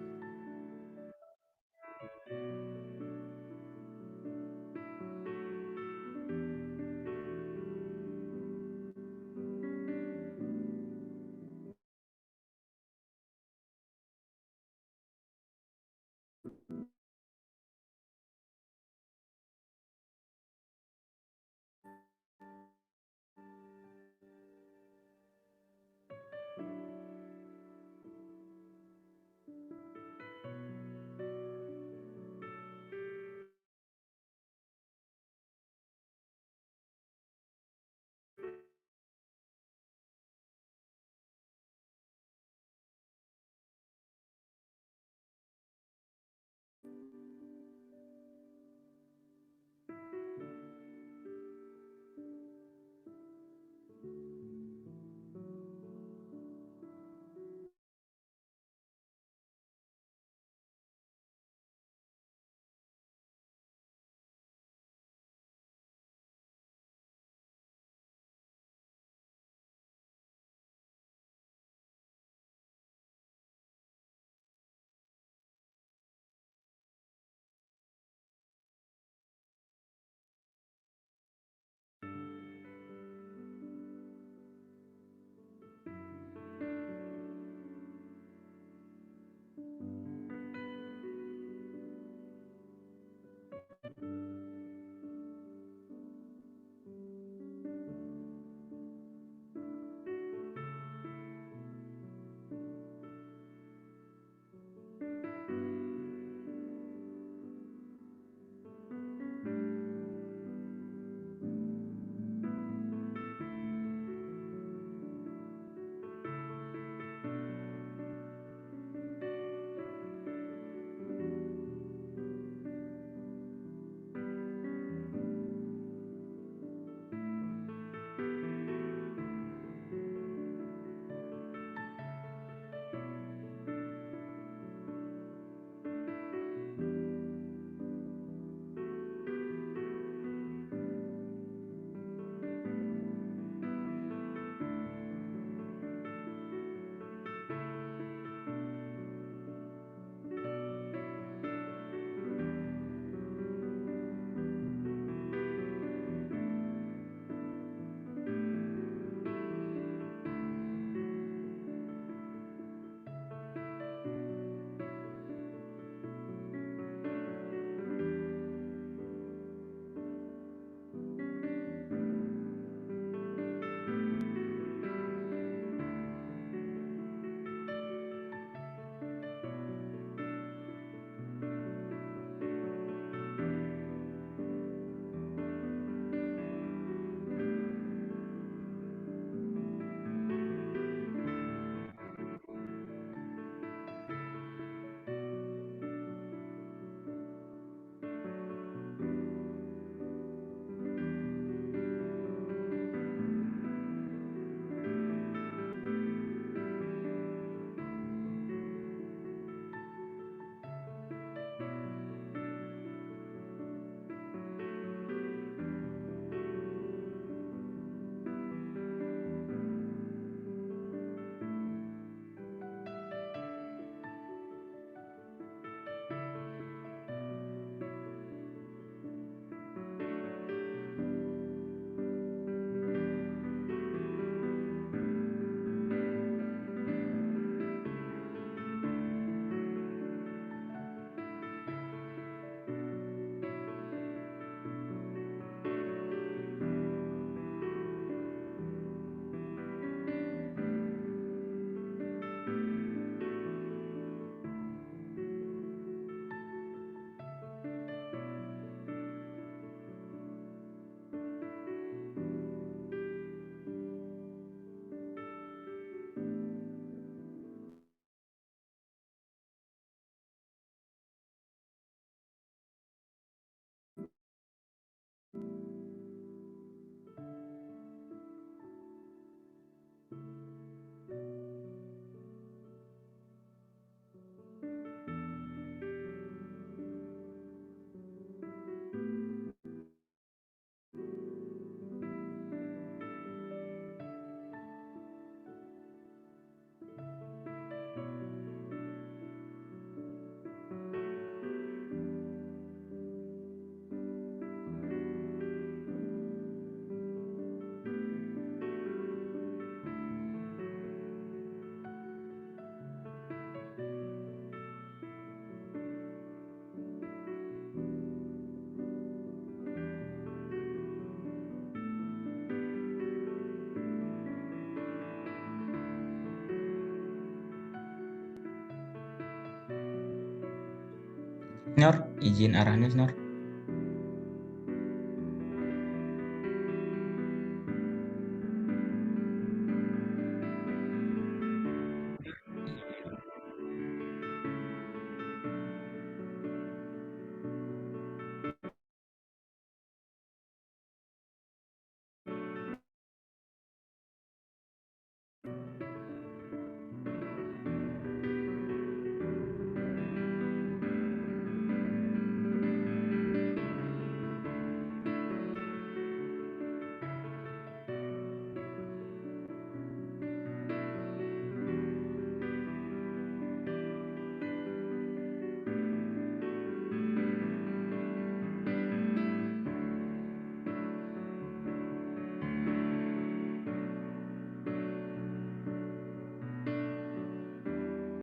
Senior, izin arahnya, Senior.